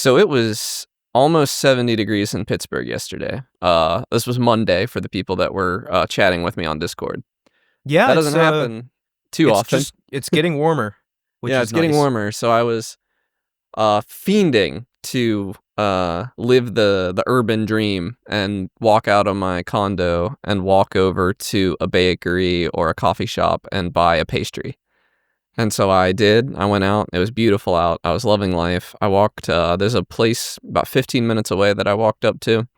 So it was almost 70 degrees in Pittsburgh yesterday. This was Monday for the people that were chatting with me on Discord. Yeah, that doesn't happen too often. It's getting warmer. Which yeah, is it's getting nice. warmer. So I was fiending to live the urban dream and walk out of my condo and walk over to a bakery or a coffee shop and buy a pastry. And so I did. I went out. It was beautiful out. I was loving life. I walked. There's a place about 15 minutes away that I walked up to.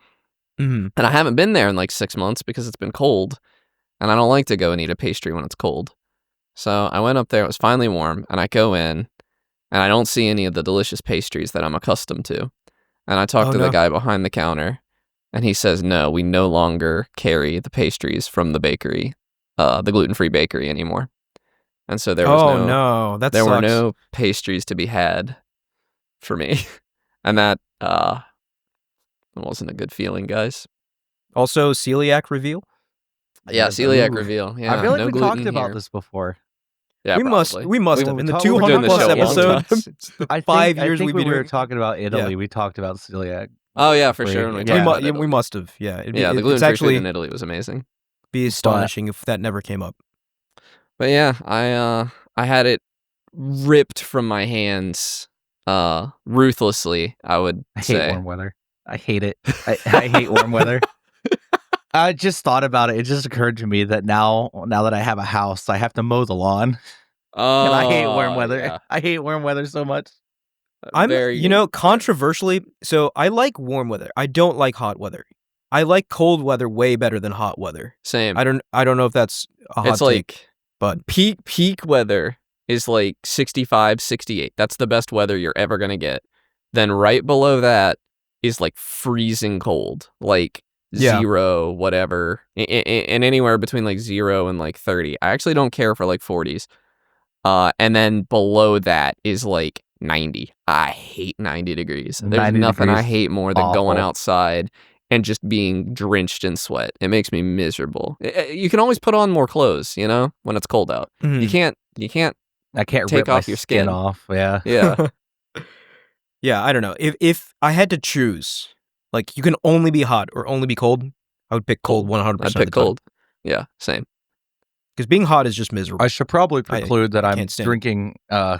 Mm-hmm. And I haven't been there in like 6 months because it's been cold. And I don't like to go and eat a pastry when it's cold. So I went up there. It was finally warm. And I go in. And I don't see any of the delicious pastries that I'm accustomed to. And I talk to the guy behind the counter. And he says, no, we no longer carry the pastries from the bakery, the gluten-free bakery anymore. And so there was there were no pastries to be had for me. And that wasn't a good feeling, guys. Also, celiac reveal? Yeah, celiac reveal. Yeah, I feel like no we gluten talked about here. this before. Yeah, we must have. In the 200 plus episodes, I think, 5 years I think we've been were talking about Italy. We talked about celiac. Oh, yeah, for sure. We must have. Yeah, the gluten-free food in Italy was amazing. Be astonishing if that never came up. But yeah, I had it ripped from my hands ruthlessly, I would say. I hate warm weather. I hate it. I hate warm weather. I just thought about it. It just occurred to me that now that I have a house, I have to mow the lawn. Oh, and I hate warm weather. Yeah. I hate warm weather so much. Controversially, so I like warm weather. I don't like hot weather. I like cold weather way better than hot weather. Same. I don't know if that's a hot take. But peak weather is like 65, 68. That's the best weather you're ever going to get. Then right below that is like freezing cold, like 0, whatever. And anywhere between like 0 and like 30. I actually don't care for like 40s. And then below that is like 90. I hate 90 degrees. There's nothing I hate more than going outside and just being drenched in sweat. It makes me miserable. You can always put on more clothes, when it's cold out. Mm-hmm. You can't take rip off your skin off. Yeah. Yeah. Yeah, I don't know. If I had to choose, like you can only be hot or only be cold, I would pick cold 100%. I'd pick cold. Yeah, same. Because being hot is just miserable. I should probably preclude that I'm drinking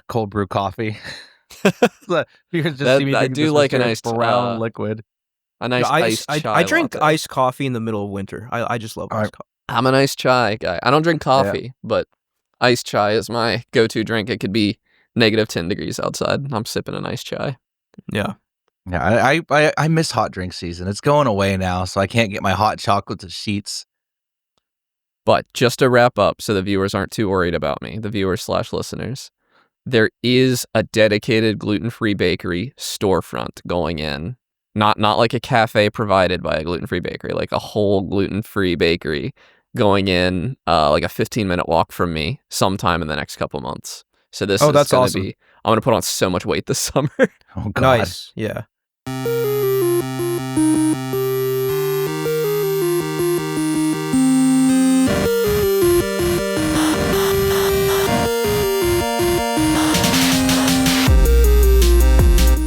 cold brew coffee. I do like a nice brown liquid. A nice iced chai. I drink iced coffee in the middle of winter. I just love iced coffee. I'm an iced chai guy. I don't drink coffee, but iced chai is my go-to drink. It could be -10 degrees outside. I'm sipping an iced chai. Yeah. Yeah, I miss hot drink season. It's going away now, so I can't get my hot chocolate to sheets. But just to wrap up, so the viewers aren't too worried about me, the viewers/listeners, there is a dedicated gluten-free bakery storefront going in. Not like a cafe provided by a gluten-free bakery, like a whole gluten-free bakery going in, like a 15-minute walk from me sometime in the next couple months. So this is that's going to awesome. be, I'm going to put on so much weight this summer. Oh, God. Nice. Yeah.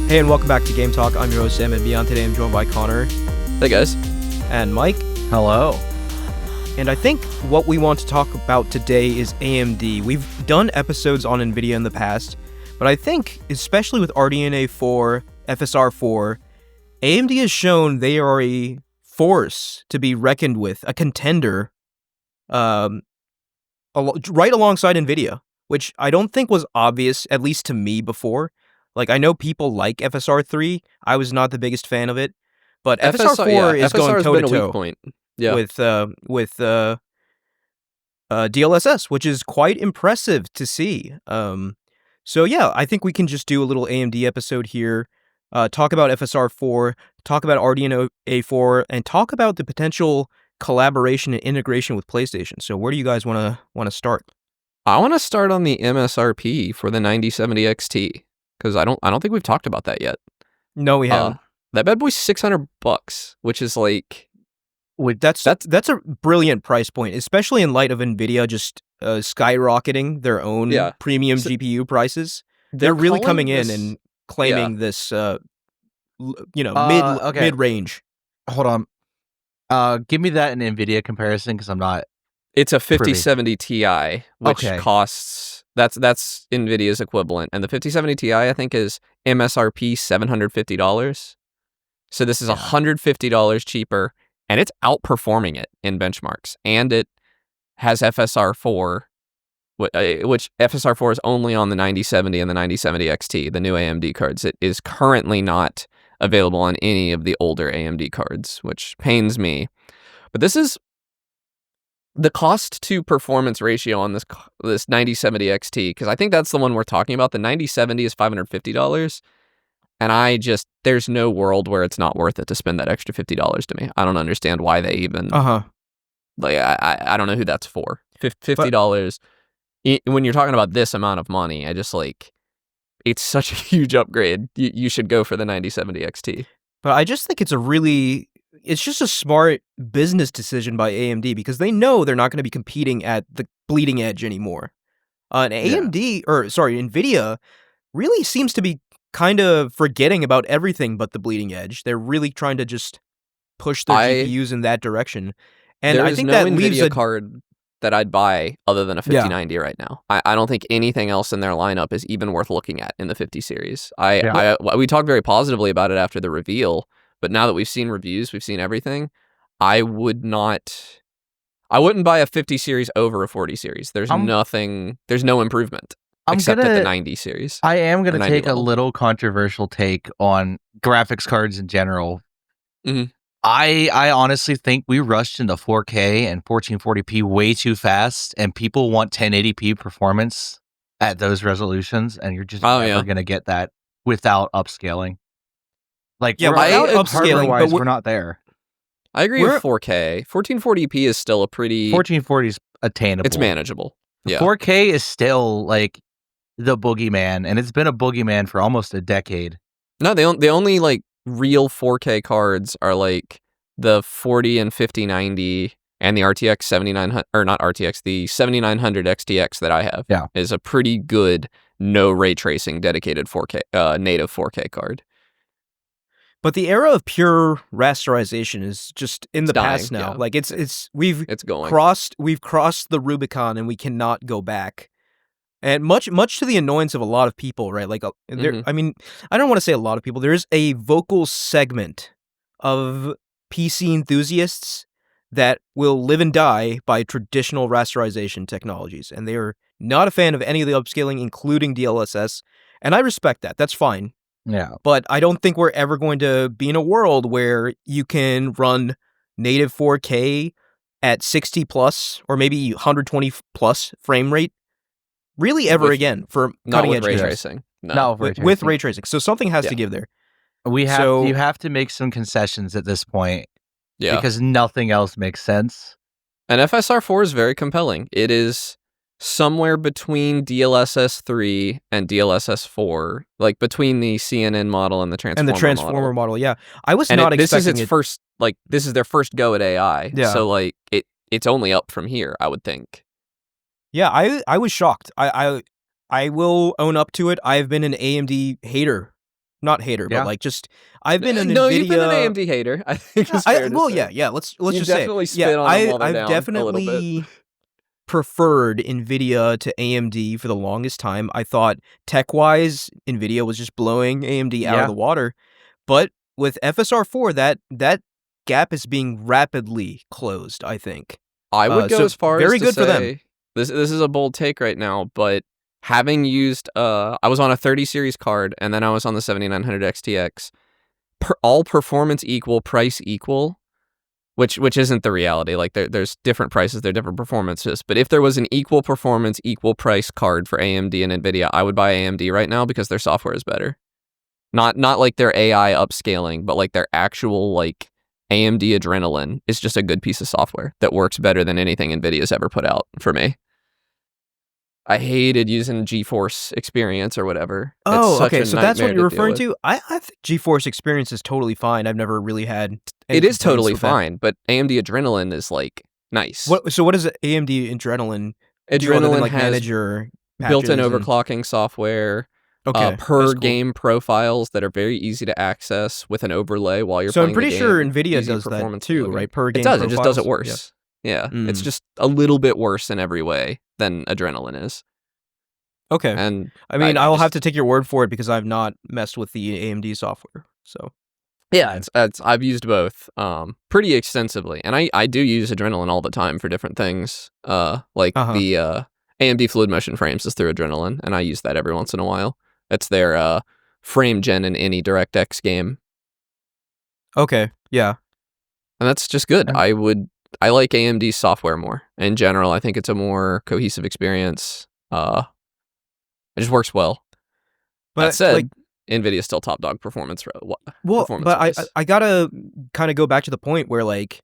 Hey, and welcome back to Game Talk. I'm your host, Sam, and beyond today I'm joined by Connor. Hey, guys. And Mike. Hello. And I think what we want to talk about today is AMD. We've done episodes on NVIDIA in the past, but I think, especially with RDNA 4, FSR 4, AMD has shown they are a force to be reckoned with, a contender, right alongside NVIDIA, which I don't think was obvious, at least to me before. Like, I know people like FSR 3. I was not the biggest fan of it, but FSR 4 is going toe-to-toe with DLSS, which is quite impressive to see. So yeah, I think we can just do a little AMD episode here, talk about FSR 4, talk about RDNA 4, and talk about the potential collaboration and integration with PlayStation. So where do you guys want to start? I want to start on the MSRP for the 9070 XT. Because I don't think we've talked about that yet. No, we haven't. That bad boy's $600, which is like, that's a brilliant price point, especially in light of NVIDIA just skyrocketing their own premium GPU prices. They're really coming in and claiming this Okay. mid range. Hold on. Give me that in NVIDIA comparison because I'm not. It's a Privy. 5070 Ti, which Okay. costs that's NVIDIA's equivalent, and the 5070 Ti I think is MSRP $750. So this is $150 cheaper, and it's outperforming it in benchmarks, and it has FSR 4, which FSR 4 is only on the 9070 and the 9070 XT, the new AMD cards. It is currently not available on any of the older AMD cards, which pains me. But this is the cost to performance ratio on this 9070 XT, because I think that's the one we're talking about. The 9070 is $550, and there's no world where it's not worth it to spend that extra $50 to me. I don't understand why they even like I don't know who that's for. $50 when you're talking about this amount of money. I just like, it's such a huge upgrade. You should go for the 9070 XT. But I just think it's just a smart business decision by AMD because they know they're not going to be competing at the bleeding edge anymore. And NVIDIA really seems to be kind of forgetting about everything but the bleeding edge. They're really trying to just push their GPUs in that direction. And I think that leaves a card that I'd buy other than a 5090 right now. I don't think anything else in their lineup is even worth looking at in the 50 series. We talked very positively about it after the reveal, but now that we've seen reviews, we've seen everything, I wouldn't buy a 50 series over a 40 series. There's no improvement except at the 90 series. I am going to take a little controversial take on graphics cards in general. Mm-hmm. I honestly think we rushed into 4K and 1440p way too fast, and people want 1080p performance at those resolutions, and you're just never going to get that without upscaling. Like, without upscaling, but we're not there. I agree with 4K. 1440p is still a pretty... 1440 is attainable. It's manageable. Yeah. 4K is still, like, the boogeyman, and it's been a boogeyman for almost a decade. No, the only, like, real 4K cards are like the 40 and 5090 and the RTX 7900, or not RTX, the 7900 XTX that I have is a pretty good no ray tracing dedicated 4K native 4K card. But the era of pure rasterization is just in the past now. Yeah. Like we've crossed the Rubicon and we cannot go back. And much to the annoyance of a lot of people, right? Like, I mean, I don't want to say a lot of people. There is a vocal segment of PC enthusiasts that will live and die by traditional rasterization technologies, and they are not a fan of any of the upscaling, including DLSS. And I respect that. That's fine. Yeah. But I don't think we're ever going to be in a world where you can run native 4K at 60 plus or maybe 120 plus frame rate. Really ever again for cutting edge ray tracing. With ray tracing. So something has to give there. You have to make some concessions at this point. Yeah. Because nothing else makes sense. And FSR 4 is very compelling. It is somewhere between DLSS 3 and DLSS 4, like between the CNN model and the Transformer model. Yeah. I was not expecting this is their first go at AI. Yeah. So like it's only up from here, I would think. Yeah, I was shocked. I will own up to it. I've been an AMD hater. Not hater, but like just I've been an NVIDIA... you've been an AMD hater. I think it's fair to say. Yeah. Let's you just say. Definitely spit on them while they're I've down definitely a little bit. Preferred NVIDIA to AMD for the longest time. I thought tech-wise, NVIDIA was just blowing AMD out of the water. But with FSR 4, that gap is being rapidly closed, I think. I would go as far as to for them. This is a bold take right now, but having used I was on a 30 series card and then I was on the 7900 XTX, all performance equal, price equal, which isn't the reality. Like there's different prices, there are different performances, but if there was an equal performance, equal price card for AMD and NVIDIA, I would buy AMD right now because their software is better. Not like their AI upscaling, but like their actual like AMD Adrenaline is just a good piece of software that works better than anything NVIDIA's ever put out for me. I hated using GeForce Experience or whatever. Oh, okay. So that's what you're referring to? I think GeForce Experience is totally fine. I've never really had... It is totally fine, but AMD Adrenaline is, like, nice. So what is AMD Adrenaline? Adrenaline like has built-in overclocking software. per game profiles that are very easy to access with an overlay while you're playing. So I'm pretty sure NVIDIA Easy does that performance too, loading. right? Per game It does. profiles? It just does it worse. Yeah. It's just a little bit worse in every way than Adrenaline is. Okay. And I mean, I'll have to take your word for it because I've not messed with the AMD software. So yeah, I've used both pretty extensively, and I do use Adrenaline all the time for different things. Like the AMD Fluid Motion Frames is through Adrenaline, and I use that every once in a while. It's their frame gen in any DirectX game. Okay, yeah. And that's just good. I like AMD software more. In general, I think it's a more cohesive experience. It just works well. But that said, NVIDIA's still top dog performance. But I gotta kind of go back to the point where like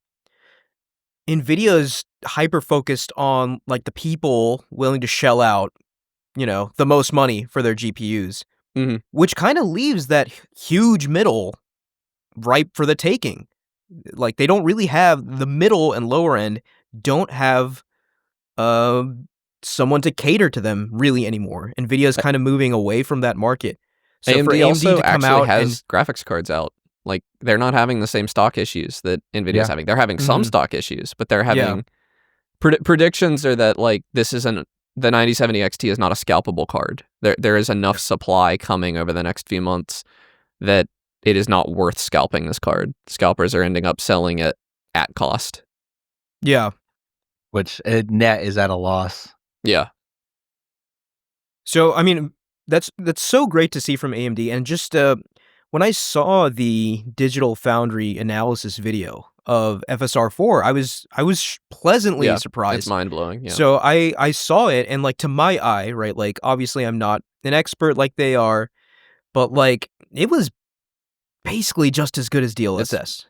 NVIDIA's hyper focused on like the people willing to shell out, the most money for their GPUs, which kind of leaves that huge middle ripe for the taking. Like they don't really have the middle and lower end don't have someone to cater to them really anymore. NVIDIA's kind of moving away from that market. So AMD for AMD also to come actually out has graphics cards out. Like they're not having the same stock issues that NVIDIA's having. They're having some stock issues, but they're having predictions are that like the 9070 XT is not a scalpable card. There is enough supply coming over the next few months that it is not worth scalping this card. Scalpers are ending up selling it at cost. Yeah. Which net is at a loss. Yeah. So, I mean, that's so great to see from AMD. And just when I saw the Digital Foundry analysis video of FSR 4, I was pleasantly surprised. It's mind-blowing. Yeah. So I saw it, and like to my eye, right, like obviously I'm not an expert like they are, but like it was basically just as good as DLSS.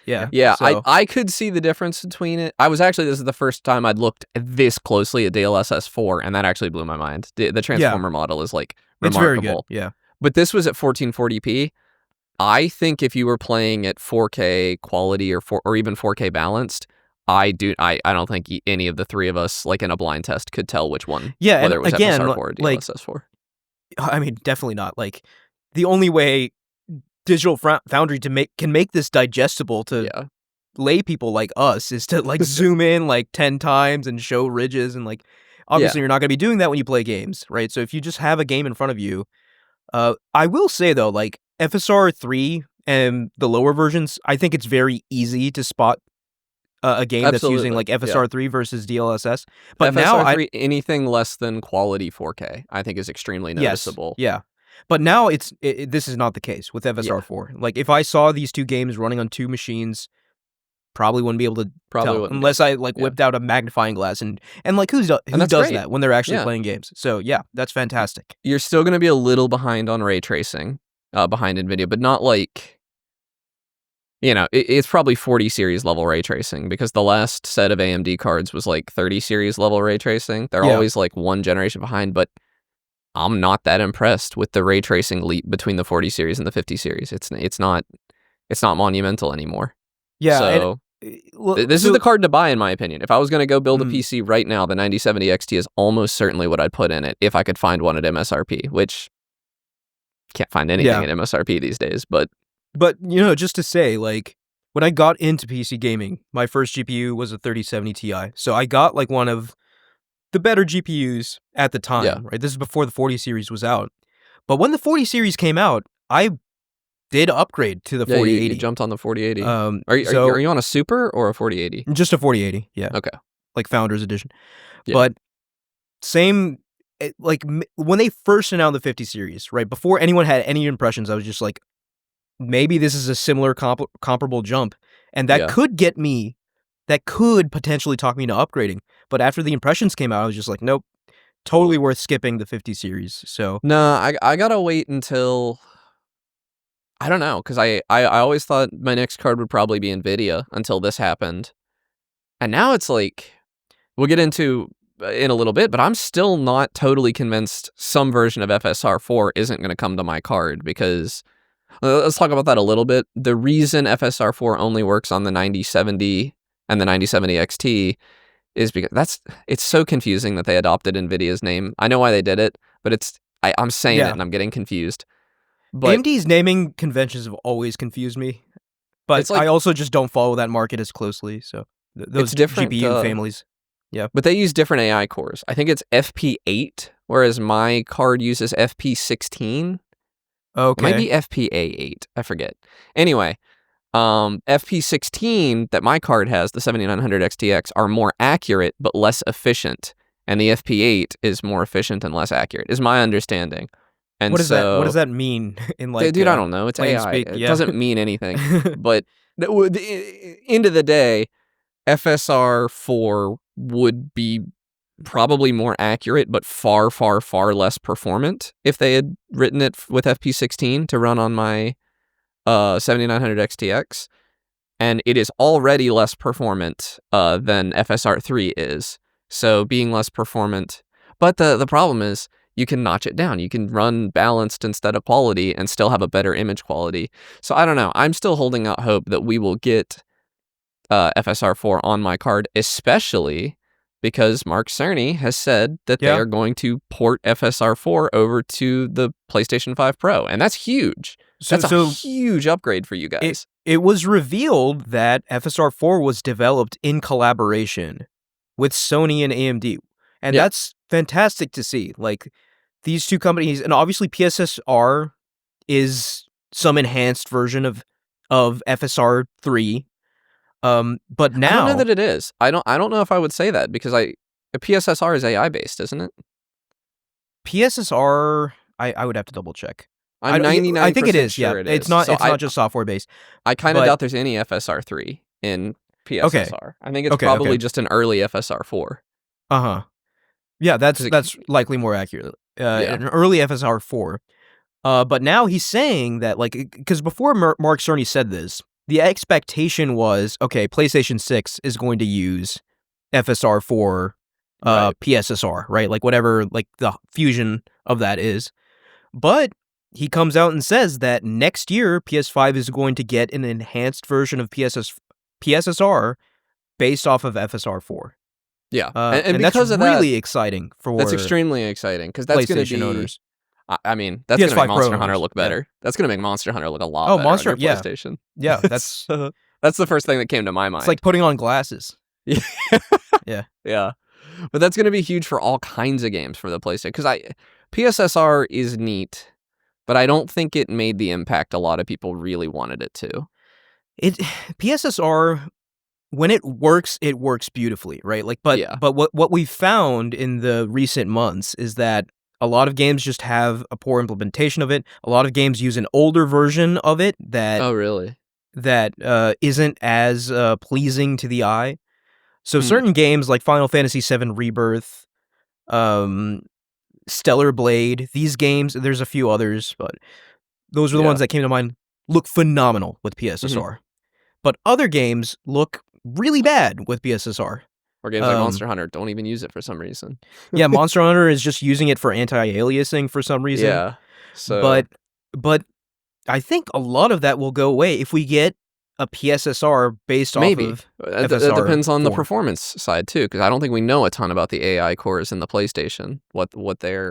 Yeah, so. I could see the difference between it. This is the first time I'd looked this closely at DLSS 4, and that actually blew my mind. The transformer model is like remarkable. It's very good, yeah. But this was at 1440p. I think if you were playing at 4K quality or even 4K balanced, I don't think any of the three of us, like in a blind test, could tell which one. Yeah, whether it was again, FSR 4 or DLSS 4. I mean, definitely not. Like the only way Digital Foundry can make this digestible to lay people like us is to like zoom in like 10 times and show ridges, and like obviously you're not going to be doing that when you play games, right? So if you just have a game in front of you, I will say though, like FSR 3 and the lower versions, I think it's very easy to spot a game that's using like FSR 3 versus DLSS. But FSR 3, anything less than quality 4K, I think is extremely noticeable. Yeah. But now this is not the case with FSR 4. Like if I saw these two games running on two machines, probably wouldn't be able to tell unless I like whipped out a magnifying glass and like who does that when they're actually playing games. So yeah, that's fantastic. You're still going to be a little behind on ray tracing behind NVIDIA, but not like it's probably 40 series level ray tracing because the last set of AMD cards was like 30 series level ray tracing. They're always like one generation behind, but I'm not that impressed with the ray tracing leap between the 40 series and the 50 series. It's not monumental anymore. Yeah. So this is the card to buy, in my opinion. If I was going to go build a PC right now, the 9070 XT is almost certainly what I'd put in it if I could find one at MSRP, which can't find anything at MSRP these days. But just to say, like when I got into PC gaming, my first GPU was a 3070 Ti. So I got like one of the better GPUs at the time, right? This is before the 40 series was out. But when the 40 series came out, I did upgrade to the 4080. You jumped on the 4080. Are you on a Super or a 4080? Just a 4080, yeah. Okay. Like Founders Edition. Yeah. But same, like when they first announced the 50 series, right? Before anyone had any impressions, I was just like, maybe this is a similar comparable jump. And that could get me, that could potentially talk me into upgrading. But after the impressions came out, I was just like, nope, totally worth skipping the 50 series. So no, I gotta wait until, I don't know, because I always thought my next card would probably be NVIDIA until this happened. And now it's like, we'll get into in a little bit, but I'm still not totally convinced some version of FSR 4 isn't going to come to my card because, let's talk about that a little bit. The reason FSR 4 only works on the 9070 and the 9070 XT is because it's so confusing that they adopted NVIDIA's name. I know why they did it, but I'm saying it and I'm getting confused. But AMD's naming conventions have always confused me. But I also just don't follow that market as closely. So those different GPU families. Yeah. But they use different AI cores. I think it's FP8, whereas my card uses FP16. Okay. It might be FPA8. I forget. Anyway, FP16 that my card has, the 7900 XTX, are more accurate but less efficient. And the FP8 is more efficient and less accurate, is my understanding. And what does that mean in dude, I don't know. It's AI. Speak, It doesn't mean anything. But end of the day, FSR 4 would be probably more accurate, but far, far, far less performant if they had written it with FP16 to run on my 7900 XTX. And it is already less performant than FSR 3 is. So being less performant. But the problem is you can notch it down. You can run balanced instead of quality and still have a better image quality. So I don't know. I'm still holding out hope that we will get FSR 4 on my card, especially because Mark Cerny has said that they are going to port FSR 4 over to the PlayStation 5 Pro, and that's huge. That's a huge upgrade for you guys. It was revealed that FSR 4 was developed in collaboration with Sony and AMD, and that's fantastic to see. Like, these two companies, and obviously PSSR is some enhanced version of FSR 3. But now I don't know that it is. I don't know if I would say that because PSSR is AI based, isn't it? PSSR, I would have to double check. I'm 99%. I think it is. Sure it is. It's not. So it's not just software based. I kind of doubt there's any FSR 3 in PSSR. Okay. I think it's probably just an early FSR 4. Yeah, that's likely more accurate. An early FSR 4. But now he's saying that, like, because before Mark Cerny said this, the expectation was, okay, PlayStation 6 is going to use FSR 4 PSSR, right? Like, whatever, like, the fusion of that is. But he comes out and says that next year, PS5 is going to get an enhanced version of PSSR based off of FSR 4. Yeah, and because that's really exciting for that's extremely exciting because that's going to be owners. I mean, that's going to make Monster Hunter look better. Yeah. That's going to make Monster Hunter look a lot better on your PlayStation. Yeah, that's the first thing that came to my mind. It's like putting on glasses. Yeah. But that's going to be huge for all kinds of games for the PlayStation because PSSR is neat, but I don't think it made the impact a lot of people really wanted it to. PSSR, when it works beautifully, right? Like, but what we've found in the recent months is that a lot of games just have a poor implementation of it. A lot of games use an older version of it that that isn't as pleasing to the eye. So certain games like Final Fantasy VII Rebirth, Stellar Blade, these games, there's a few others, but those are the ones that came to mind, look phenomenal with PSSR. But other games look really bad with PSSR. Or games like Monster Hunter don't even use it for some reason. Yeah, Monster Hunter is just using it for anti-aliasing for some reason. Yeah. So but I think a lot of that will go away if we get a PSSR based off of FSR. It depends on the performance side too, because I don't think we know a ton about the AI cores in the PlayStation, what they're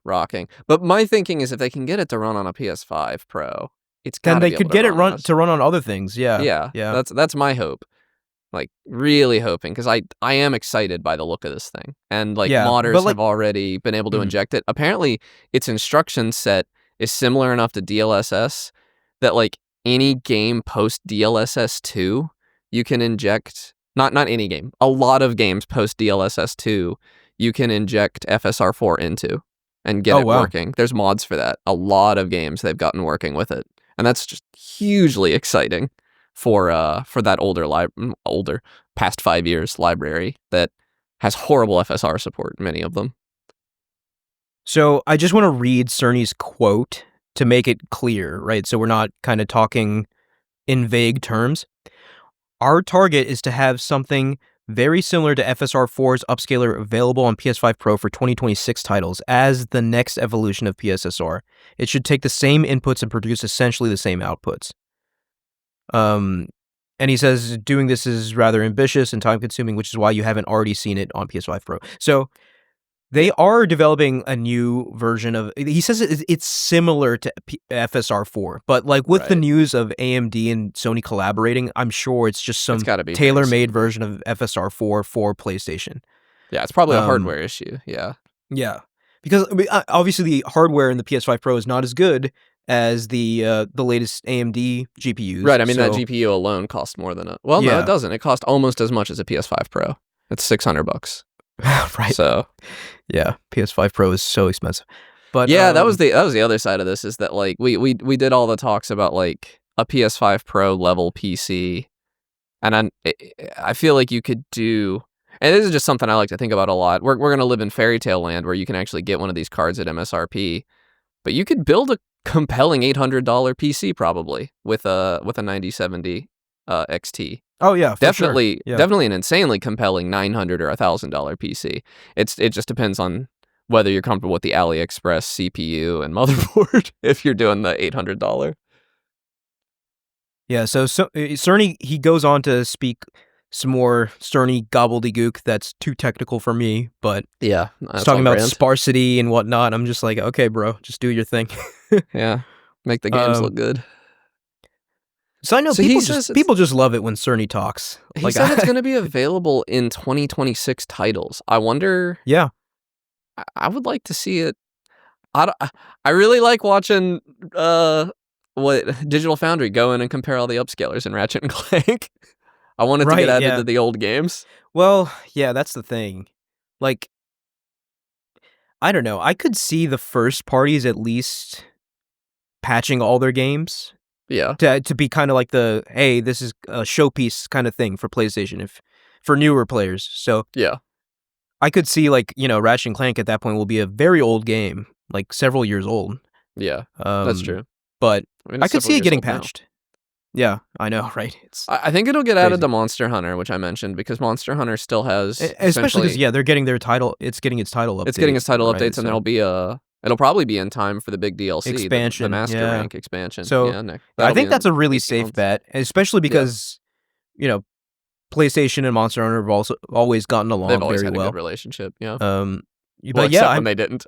rocking. But my thinking is if they can get it to run on a PS5 Pro, it's then they could get it to run on other things. Yeah. That's my hope. Like, really hoping, because I am excited by the look of this thing. And, like, modders have already been able to inject it. Apparently, its instruction set is similar enough to DLSS that, like, any game post DLSS 2, you can inject, not any game, a lot of games post DLSS 2, you can inject FSR 4 into and get it working. There's mods for that. A lot of games they've gotten working with it. And that's just hugely exciting for that older past 5 years library that has horrible FSR support, many of them. So I just want to read Cerny's quote to make it clear, right? So we're not kind of talking in vague terms. Our target is to have something very similar to FSR 4's upscaler available on PS5 Pro for 2026 titles as the next evolution of PSSR. It should take the same inputs and produce essentially the same outputs. And he says doing this is rather ambitious and time-consuming, which is why you haven't already seen it on PS5 Pro. So They are developing a new version of. He says it's similar to FSR 4, but like with the news of AMD and Sony collaborating, I'm sure it's just some tailor-made version of FSR 4 for PlayStation. Yeah, it's probably a hardware issue. Yeah. Yeah, because obviously the hardware in the PS5 Pro is not as good as the latest AMD GPUs. Right. I mean, that GPU alone costs more than no, it doesn't. It costs almost as much as a PS5 Pro. It's $600. Right. So, yeah, PS5 Pro is so expensive. But yeah, that was the other side of this, is that like we did all the talks about like a PS5 Pro level PC, and I feel like you could do, and this is just something I like to think about a lot. We're gonna live in fairy tale land where you can actually get one of these cards at MSRP, but you could build a compelling $800 PC probably with a 9070 XT. Oh yeah, definitely, sure. Yeah. Definitely an insanely compelling $900 or $1,000 PC. It just depends on whether you're comfortable with the AliExpress CPU and motherboard. If you're doing the $800. Yeah. So Cerny, he goes on to speak some more Cerny gobbledygook that's too technical for me, but yeah, he's talking about sparsity and whatnot. I'm just like, okay, bro, just do your thing. Yeah, make the games look good. So I know people just love it when Cerny talks. He said it's going to be available in 2026 titles. I wonder. Yeah, I would like to see it. I really like watching Digital Foundry go in and compare all the upscalers in Ratchet and Clank. I want it to get added to the old games. Well, yeah, that's the thing. Like, I don't know. I could see the first parties at least patching all their games. Yeah. To be kind of like the, hey, this is a showpiece kind of thing for PlayStation for newer players. So yeah, I could see like, Ratchet and Clank at that point will be a very old game, like several years old. Yeah, that's true. But I could see it getting patched. Yeah, I know, right? I think it'll get added to Monster Hunter, which I mentioned, because Monster Hunter still has, especially because they're getting their title. It's getting its title updates. It's getting its title updates, and there'll be it'll probably be in time for the big DLC expansion, the Master Rank expansion. So I think that's a really safe bet, especially because PlayStation and Monster Hunter have also always gotten along They've always very had well. A good relationship. Yeah. But yeah, when they didn't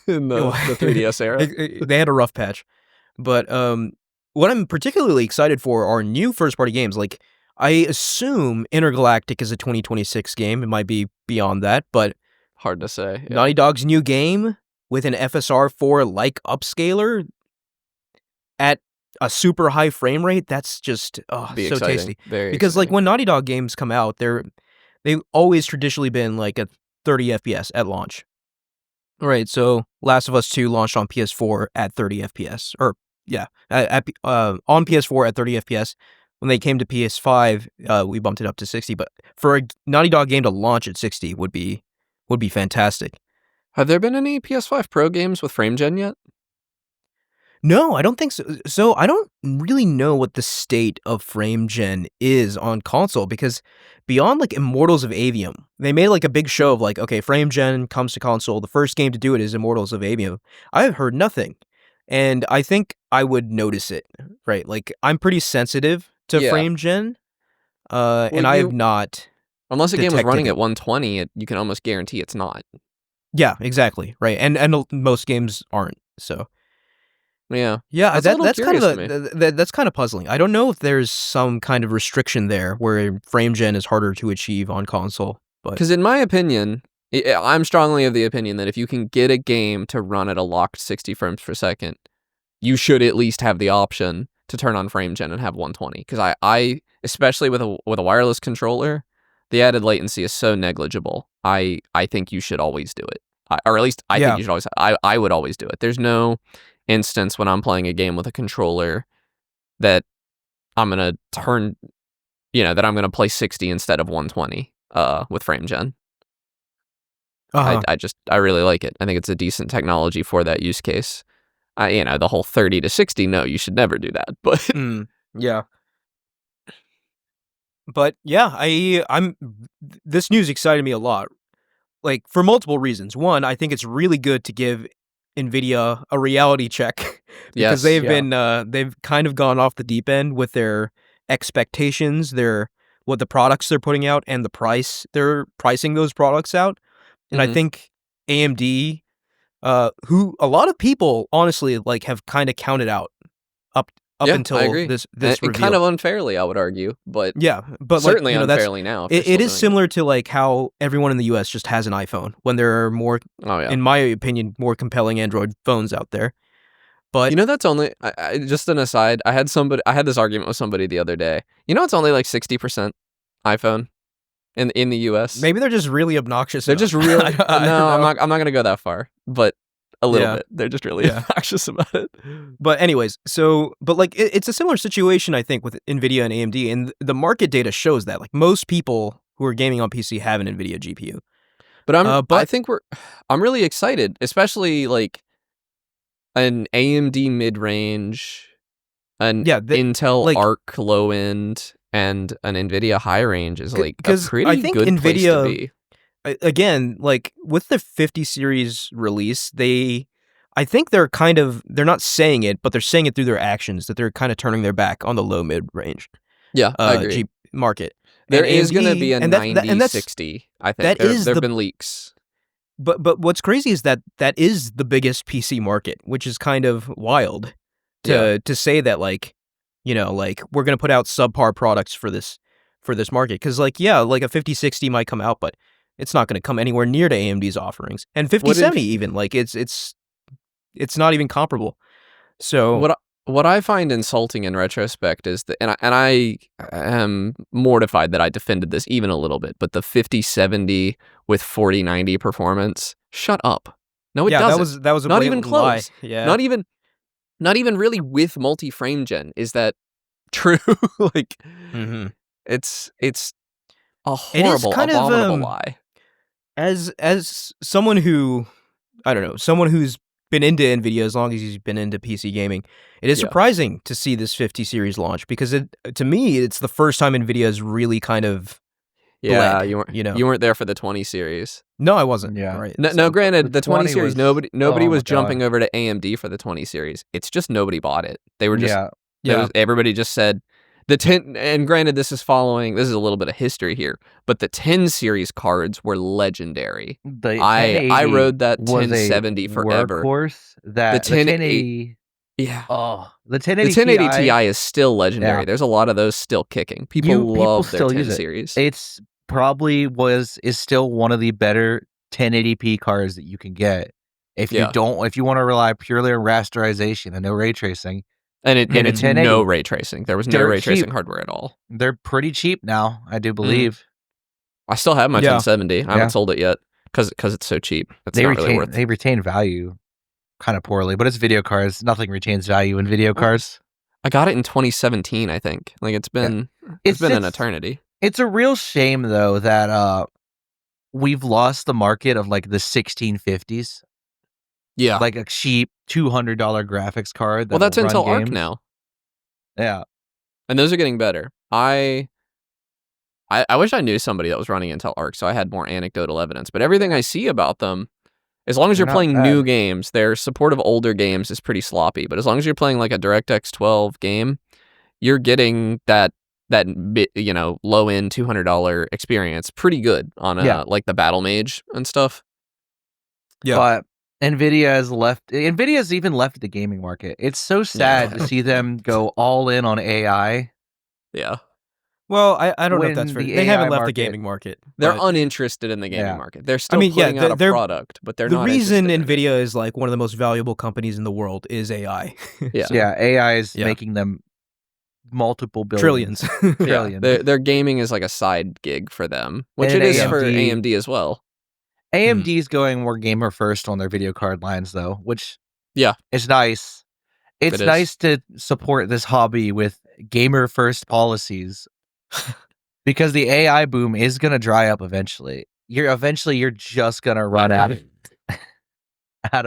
in the 3DS era, they had a rough patch. But what I'm particularly excited for are new first-party games. Like, I assume Intergalactic is a 2026 game. It might be beyond that, but hard to say. Yeah. Naughty Dog's new game with an FSR 4-like upscaler at a super high frame rate, that's just so tasty. Because like when Naughty Dog games come out, they've always traditionally been like a 30 FPS at launch. All right, so Last of Us 2 launched on PS4 at 30 FPS, or on PS4 at 30 FPS. When they came to PS5, we bumped it up to 60. But for a Naughty Dog game to launch at 60 would be fantastic. Have there been any PS5 Pro games with frame gen yet? No, I don't think so. So I don't really know what the state of frame gen is on console, because beyond like Immortals of Avium, they made like a big show of like, okay, frame gen comes to console. The first game to do it is Immortals of Avium. I've heard nothing. And I think I would notice it, right? Like, I'm pretty sensitive to frame gen, and I have not. Unless a game was running at 120, you can almost guarantee it's not. Yeah, exactly, right. And most games aren't. So, yeah, that's kind of that's kind of puzzling. I don't know if there's some kind of restriction there where frame gen is harder to achieve on console. Because in my opinion, I'm strongly of the opinion that if you can get a game to run at a locked 60 frames per second, you should at least have the option to turn on frame gen and have 120. Because I especially with a wireless controller, the added latency is so negligible. I think you should always do it, or at least I think you should always. I would always do it. There's no instance when I'm playing a game with a controller that I'm gonna turn, that I'm gonna play 60 instead of 120 with frame gen. I really like it. I think it's a decent technology for that use case. The whole 30 to 60, no, you should never do that. But yeah. But yeah, this news excited me a lot. Like, for multiple reasons. One, I think it's really good to give NVIDIA a reality check because they've kind of gone off the deep end with their expectations, what the products they're putting out, and the price they're pricing those products out. And I think AMD, who a lot of people honestly like have kind of counted out up until I agree. this And kind of unfairly, I would argue, but but certainly like, unfairly now. It is similar to like how everyone in the US just has an iPhone when there are more, in my opinion, more compelling Android phones out there. But that's only just an aside. I had this argument with somebody the other day. It's only like 60% iPhone in the US. Maybe they're just really obnoxious. They're just really no. I'm not gonna go that far, but a little bit. They're just really obnoxious about it. But anyways, but like it's a similar situation, I think, with NVIDIA and AMD, and the market data shows that like most people who are gaming on PC have an NVIDIA GPU. But I'm really excited, especially like an AMD mid-range, an Intel like, Arc low end, and an NVIDIA high range is like a pretty I think good NVIDIA, place to be. Again, like with the 50 series release, I think they're not saying it, but they're saying it through their actions that they're kind of turning their back on the low mid range. Yeah, I agree. Market. There is going to be a 90-60. I think there've been leaks. But what's crazy is that is the biggest PC market, which is kind of wild to say that, like, like we're going to put out subpar products for this market, because like like a 5060 might come out, but it's not going to come anywhere near to AMD's offerings, and 5070 even like it's not even comparable. So what I find insulting in retrospect is that, and I am mortified that I defended this even a little bit, but the 5070 with 4090 performance, shut up. No, it doesn't. That was a not even close. lie. Yeah, not even really with multi-frame gen. Is that true? Like, it's a horrible, abominable lie. As someone who, I don't know, someone who's been into NVIDIA as long as he's been into PC gaming, it is surprising to see this 50 series launch, because to me it's the first time NVIDIA has really kind of bled, you weren't there for the 20 series. No, I wasn't. Yeah. Right. No, granted, the 20 series, nobody was jumping over to AMD for the 20 series. It's just nobody bought it. They were just everybody just said the 10, and granted this is a little bit of history here, but the 10 series cards were legendary. I rode that 1070 forever. Workhorse, the 1080. Yeah. Oh, the 1080 Ti is still legendary. Yeah. There's a lot of those still kicking. People love their 10 series. It's probably is still one of the better 1080p cards that you can get. If you want to rely purely on rasterization and no ray tracing. And it's no ray tracing. There was no ray tracing hardware at all. They're pretty cheap now, I do believe. I still have my 1070. I haven't sold it yet because it's so cheap. Really worth it. They retain value kind of poorly, but it's video cards. Nothing retains value in video cards. I got it in 2017, I think. Like it's been an eternity. It's a real shame though that we've lost the market of like the 1650s. Yeah. Like a cheap $200 graphics card. Well, that's Intel Arc now. Yeah. And those are getting better. I wish I knew somebody that was running Intel Arc so I had more anecdotal evidence. But everything I see about them, as long as you're playing new games, their support of older games is pretty sloppy. But as long as you're playing like a DirectX 12 game, you're getting that low end $200 experience pretty good on like the Battle Mage and stuff. Yeah. But NVIDIA's even left the gaming market. It's so sad to see them go all in on AI. Yeah. Well, I don't know if that's fair. They haven't left the gaming market. They're uninterested in the gaming market. They're still putting out a product, but they're not. The reason NVIDIA is like one of the most valuable companies in the world is AI. AI is making them multiple billions. Trillions. Their gaming is like a side gig for them, which it is for AMD as well. AMD's going more gamer first on their video card lines, though, which is nice. It's nice to support this hobby with gamer first policies, because the AI boom is gonna dry up eventually. You're just gonna run out of. I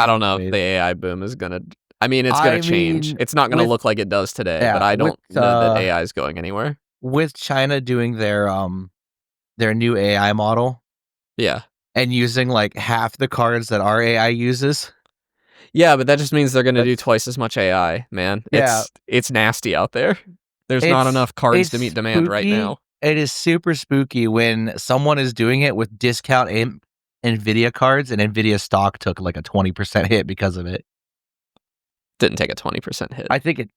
don't know if the AI boom is gonna. I mean, it's gonna change. It's not gonna look like it does today, but I don't know that AI is going anywhere. With China doing their new AI model, and using like half the cards that our AI uses. Yeah, but that just means they're going to do twice as much AI, man. It's nasty out there. There's not enough cards to meet demand right now. It is super spooky when someone is doing it with discount NVIDIA cards, and NVIDIA stock took like a 20% hit because of it. Didn't take a 20% hit. I think it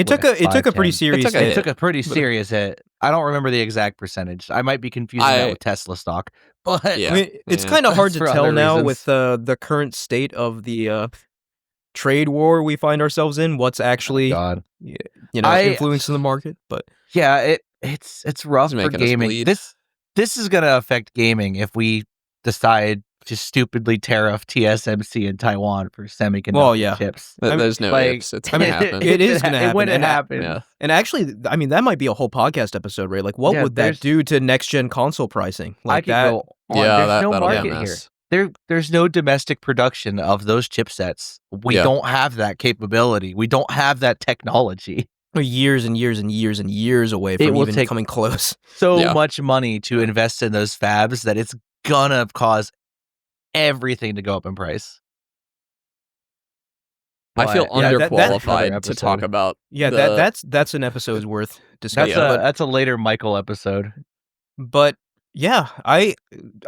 took a pretty serious hit. It took a pretty serious hit. I don't remember the exact percentage. I might be confusing that with Tesla stock, but Yeah. I mean, it's kind of hard to tell now reasons. with the current state of the trade war we find ourselves in. What's actually influencing the market? But yeah, it's rough for gaming. This is gonna affect gaming if we decide to stupidly tariff TSMC in Taiwan for semiconductor chips. There's no ifs. It's gonna happen. It is gonna happen. When it happens. Yeah. And actually, I mean, that might be a whole podcast episode, right? Like, what would that do to next-gen console pricing? Like I could go on. There's no that'll market be a mess. here. There's no domestic production of those chipsets. We don't have that capability. We don't have that technology. We're years and years and years and years away from even coming close. So much money to invest in those fabs that it's gonna cause everything to go up in price. I feel underqualified to talk about. Yeah, that's an episode's worth discussion. That's a later Michael episode. But yeah, I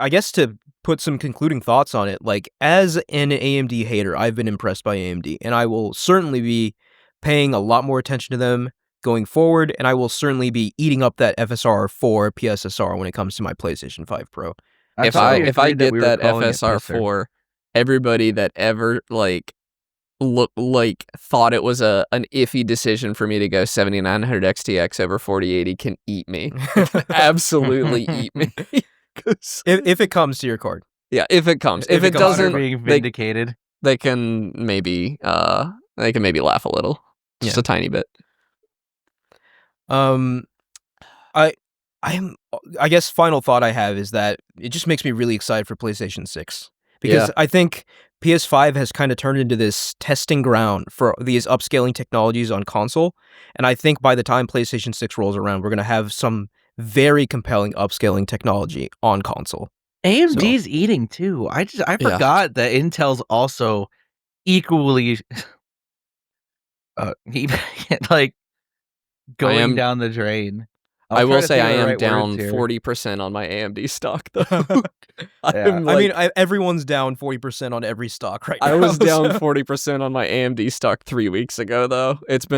guess to put some concluding thoughts on it, like as an AMD hater, I've been impressed by AMD, and I will certainly be paying a lot more attention to them going forward, and I will certainly be eating up that FSR 4 PSSR when it comes to my PlayStation 5 Pro. If I get that FSR 4, everybody that ever thought it was an iffy decision for me to go 7900 XTX over 4080 can eat me. Absolutely eat me. if it comes to your card. Yeah, if it comes. If it doesn't, being vindicated. They can maybe laugh a little. Just a tiny bit. I guess final thought I have is that it just makes me really excited for PlayStation 6 because I think PS5 has kind of turned into this testing ground for these upscaling technologies on console, and I think by the time PlayStation 6 rolls around, we're going to have some very compelling upscaling technology on console. AMD's eating too. I forgot that Intel's also equally going down the drain. I will say I am down 40% on my AMD stock, though. Everyone's down 40% on every stock right now. I was down 40% on my AMD stock 3 weeks ago, though. It's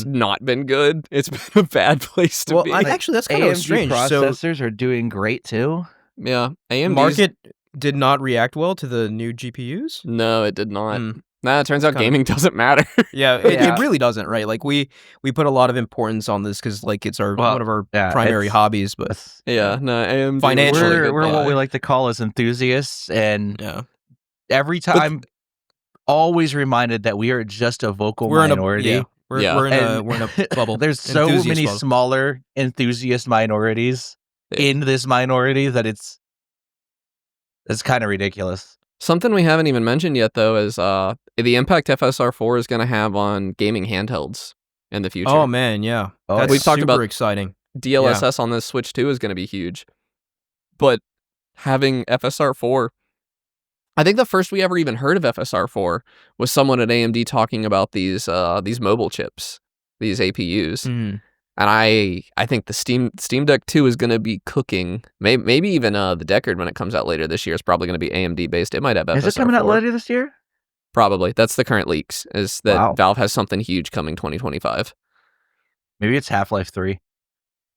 not been good. It's been a bad place to be. Actually, that's kind of strange. Processors are doing great too. Yeah, AMD's market did not react well to the new GPUs. No, it did not. Nah, it turns out gaming doesn't matter. It really doesn't, right? Like we put a lot of importance on this because like it's one of our primary hobbies, but AMD, financially we're what we like to call as enthusiasts, and every time always reminded that we are just a vocal minority. We're in a bubble. There's so many smaller enthusiast minorities in this minority that it's kind of ridiculous. Something we haven't even mentioned yet, though, is the impact FSR 4 is going to have on gaming handhelds in the future. Oh, man, yeah. That's We've talked about exciting. DLSS on this Switch 2 is going to be huge. But having FSR 4, I think the first we ever even heard of FSR 4 was someone at AMD talking about these mobile chips, these APUs. Mm-hmm. And I think the Steam Deck 2 is going to be cooking. Maybe even the Deckard, when it comes out later this year, is probably going to be AMD based. It might have FSR 4. Is it coming out later this year? Probably. That's the current leaks, is that Valve has something huge coming 2025. Maybe it's Half-Life 3.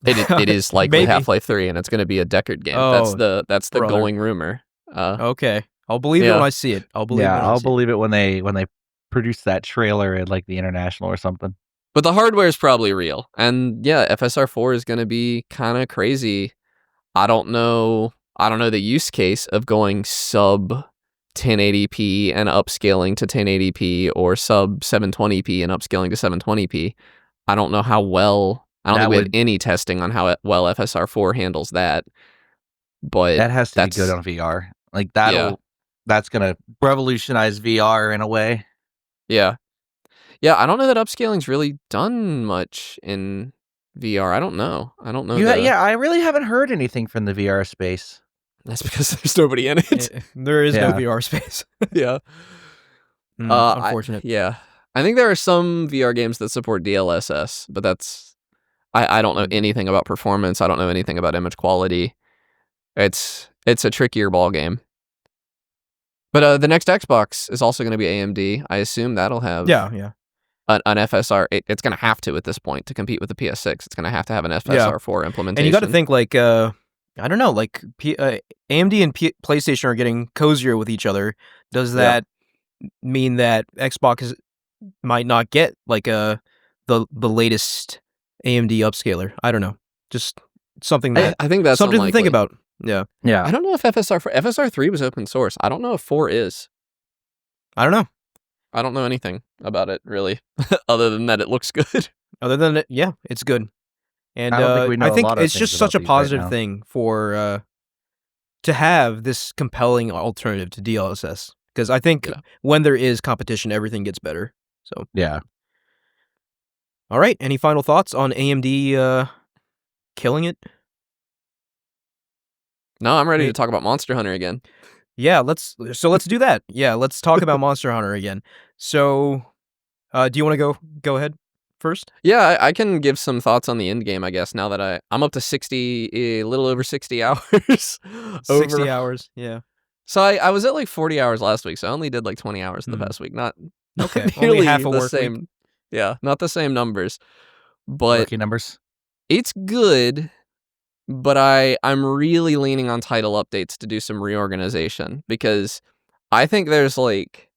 It is likely Half-Life 3, and it's going to be a Deckard game. That's the going rumor. Okay. I'll believe it when I see it. I'll believe it when they produce that trailer at like the International or something. But the hardware is probably real. And FSR 4 is going to be kind of crazy. I don't know the use case of going sub 1080p and upscaling to 1080p or sub 720p and upscaling to 720p. I don't know how well. I don't think we have any testing on how well FSR 4 handles that. But that has to be good on VR. Like that's going to revolutionize VR in a way. Yeah. Yeah, I don't know that upscaling's really done much in VR. I don't know. I really haven't heard anything from the VR space. That's because there's nobody in it. There is no VR space. Yeah. Unfortunate. I think there are some VR games that support DLSS, but that's... I don't know anything about performance. I don't know anything about image quality. It's a trickier ball game. But the next Xbox is also going to be AMD. I assume that'll have Yeah. an FSR. It's going to have to at this point to compete with the PS6. It's going to have an FSR4 implementation. And you got to think like I don't know, like AMD and PlayStation are getting cozier with each other. Does that mean that Xbox might not get like the latest AMD upscaler? I don't know. Just something that I think that's something unlikely. to think about. Yeah. I don't know if FSR3 was open source. I don't know if 4 is. I don't know. I don't know anything about it really, other than that it looks good. Other than that, yeah, it's good. And I don't think we know I a think lot of it's things just such a about these right positive now. thing for to have this compelling alternative to DLSS, because I think when there is competition, everything gets better. So Yeah. All right. Any final thoughts on AMD killing it? No, I'm ready to talk about Monster Hunter again. Yeah, let's do that. Yeah, let's talk about Monster Hunter again. So, do you want to go ahead first? Yeah, I can give some thoughts on the end game, I guess, now that I'm up to 60, a little over 60 hours. 60 hours, yeah. So I was at like 40 hours last week, so I only did like 20 hours in the past week. Not okay, nearly only half a the work same. week. Yeah, not the same numbers, but Rookie numbers. It's good. But I'm really leaning on title updates to do some reorganization, because I think there's like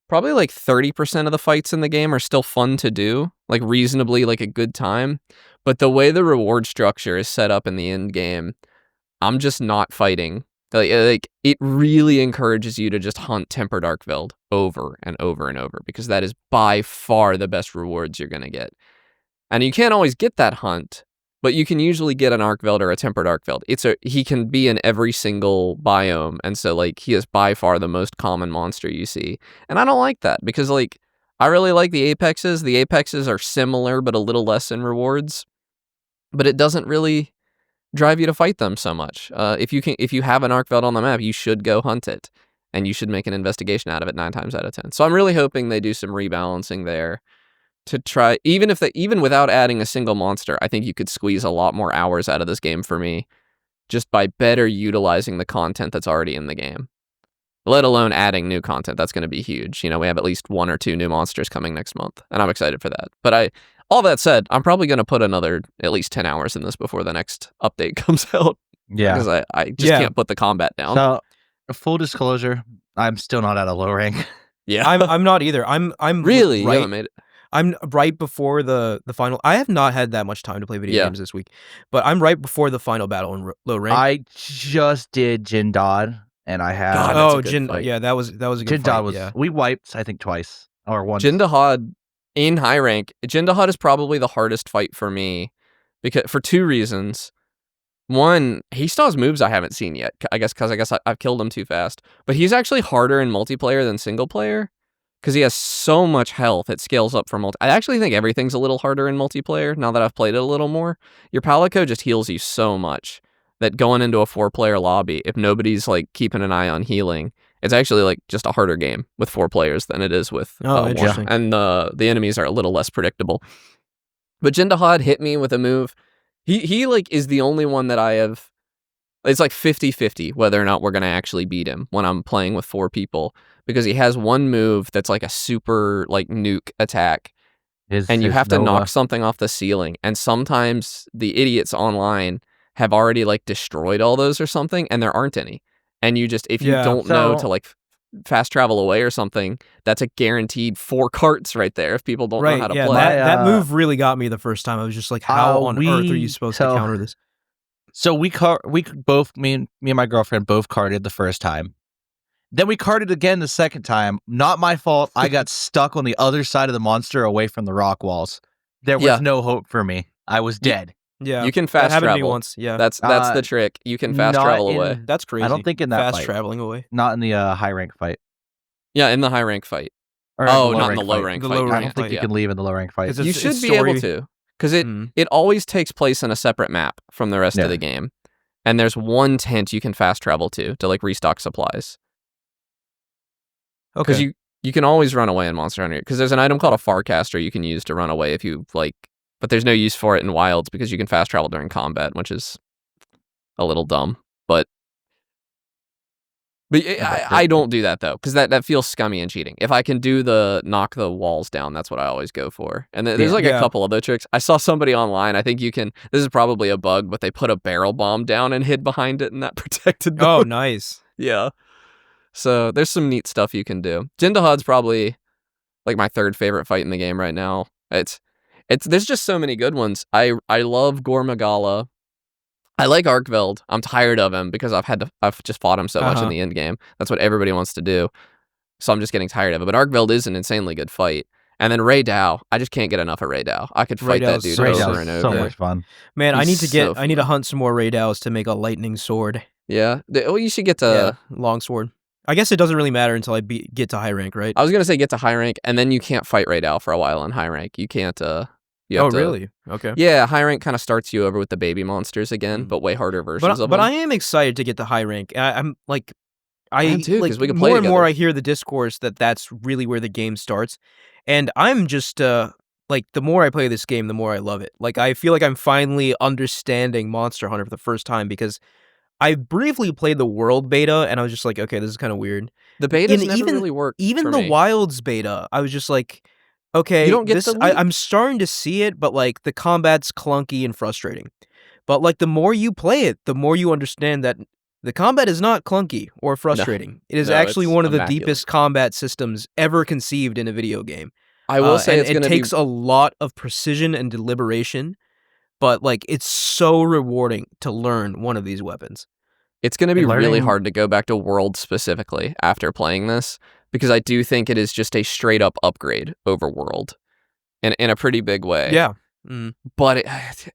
probably like 30% of the fights in the game are still fun to do, like reasonably like a good time. But the way the reward structure is set up in the end game, I'm just not fighting. Like it really encourages you to just hunt Tempered Arkveld over and over and over, because that is by far the best rewards you're going to get. And you can't always get that hunt, but you can usually get an Arkveld or a Tempered Arkveld. He can be in every single biome, and so like he is by far the most common monster you see. And I don't like that, because like I really like the Apexes. The Apexes are similar but a little less in rewards, but it doesn't really drive you to fight them so much. If you have an Arkveld on the map, you should go hunt it, and you should make an investigation out of it 9 times out of 10. So I'm really hoping they do some rebalancing there, to try, even without adding a single monster. I think you could squeeze a lot more hours out of this game for me, just by better utilizing the content that's already in the game, let alone adding new content. That's going to be huge. We have at least 1 or 2 new monsters coming next month, and I'm excited for that. But all that said, I'm probably going to put another at least 10 hours in this before the next update comes out. Yeah, because I just can't put the combat down. So, full disclosure, I'm still not at a low rank. Yeah, I'm not either. I'm really right. You haven't made it. I'm right before the final. I have not had that much time to play video games this week, but I'm right before the final battle in low rank. I just did Jindad, and I have. Jindad. Yeah, that was a good Jindad fight. We wiped, I think, twice or once. Jindad in high rank. Jindad is probably the hardest fight for me, because for 2 reasons. One, he still has moves I haven't seen yet. I guess I've killed him too fast. But he's actually harder in multiplayer than single player, because he has so much health. It scales up for multi. I actually think everything's a little harder in multiplayer now that I've played it a little more. Your Palico just heals you so much that going into a 4-player lobby, if nobody's like keeping an eye on healing, it's actually like just a harder game with 4 players than it is with 1. And the enemies are a little less predictable. But Jindahad hit me with a move. He like is the only one that I have. It's like 50-50 whether or not we're going to actually beat him when I'm playing with 4 people, because he has one move that's like a super like nuke attack, and you have to knock something off the ceiling, and sometimes the idiots online have already like destroyed all those or something, and there aren't any, and you just, if you don't know to like fast travel away or something, that's a guaranteed 4 carts right there if people don't know how to play. That move really got me the first time. I was just like, how on earth are you supposed to counter this? So we both, me and my girlfriend both carded the first time. Then we carded again the second time. Not my fault. I got stuck on the other side of the monster, away from the rock walls. There was no hope for me. I was dead. Yeah, you can fast travel. Happened to me once. Yeah, that's the trick. You can fast travel away. That's crazy. I don't think in that fast fight. Traveling away. Not in the high rank fight. Yeah, in the high rank fight. Or not in the low rank fight. I don't think you can leave in the low rank fight. You should be able to, because it always takes place in a separate map from the rest of the game, and there's one tent you can fast travel to like restock supplies. Okay. Because you can always run away in Monster Hunter, because there's an item called a Farcaster you can use to run away if you like, but there's no use for it in Wilds because you can fast travel during combat, which is a little dumb. But But I don't do that though, because that feels scummy and cheating. If I can do the knock the walls down, that's what I always go for. And there's like a couple other tricks. I saw somebody online. I think you can. This is probably a bug, but they put a barrel bomb down and hid behind it, and that protected them. Oh, nice. Yeah. So there's some neat stuff you can do. Jindahad's probably like my third favorite fight in the game right now. It's there's just so many good ones. I love Gore Magala. I like Arkveld. I'm tired of him because I've just fought him so much in the end game. That's what everybody wants to do. So I'm just getting tired of it. But Arkveld is an insanely good fight. And then Ray Dow. I just can't get enough of Ray Dow. I could fight that dude over and over. So much fun. Man, I need to hunt some more Ray Dows to make a lightning sword. Yeah. Well, you should get to long sword. I guess it doesn't really matter until I get to high rank, right? I was gonna say get to high rank, and then you can't fight Ray Dow for a while in high rank. You can't. Really? Okay. Yeah, high rank kind of starts you over with the baby monsters again, but way harder versions of them. But I am excited to get to high rank. I'm like, I am too, because we can play more together. and more. I hear the discourse that's really where the game starts, and I'm just like the more I play this game, the more I love it. Like I feel like I'm finally understanding Monster Hunter for the first time because I briefly played the world beta, and I was just like, okay, this is kind of weird. The beta's never really worked. Even the Wilds beta, I was just like, okay, you don't get this. I'm starting to see it, but like the combat's clunky and frustrating. But like the more you play it, the more you understand that the combat is not clunky or frustrating. It is actually one of the deepest combat systems ever conceived in a video game. I will say it takes a lot of precision and deliberation, but like it's so rewarding to learn one of these weapons. It's going to be really hard to go back to World specifically after playing this, because I do think it is just a straight up upgrade over World in a pretty big way. Yeah. But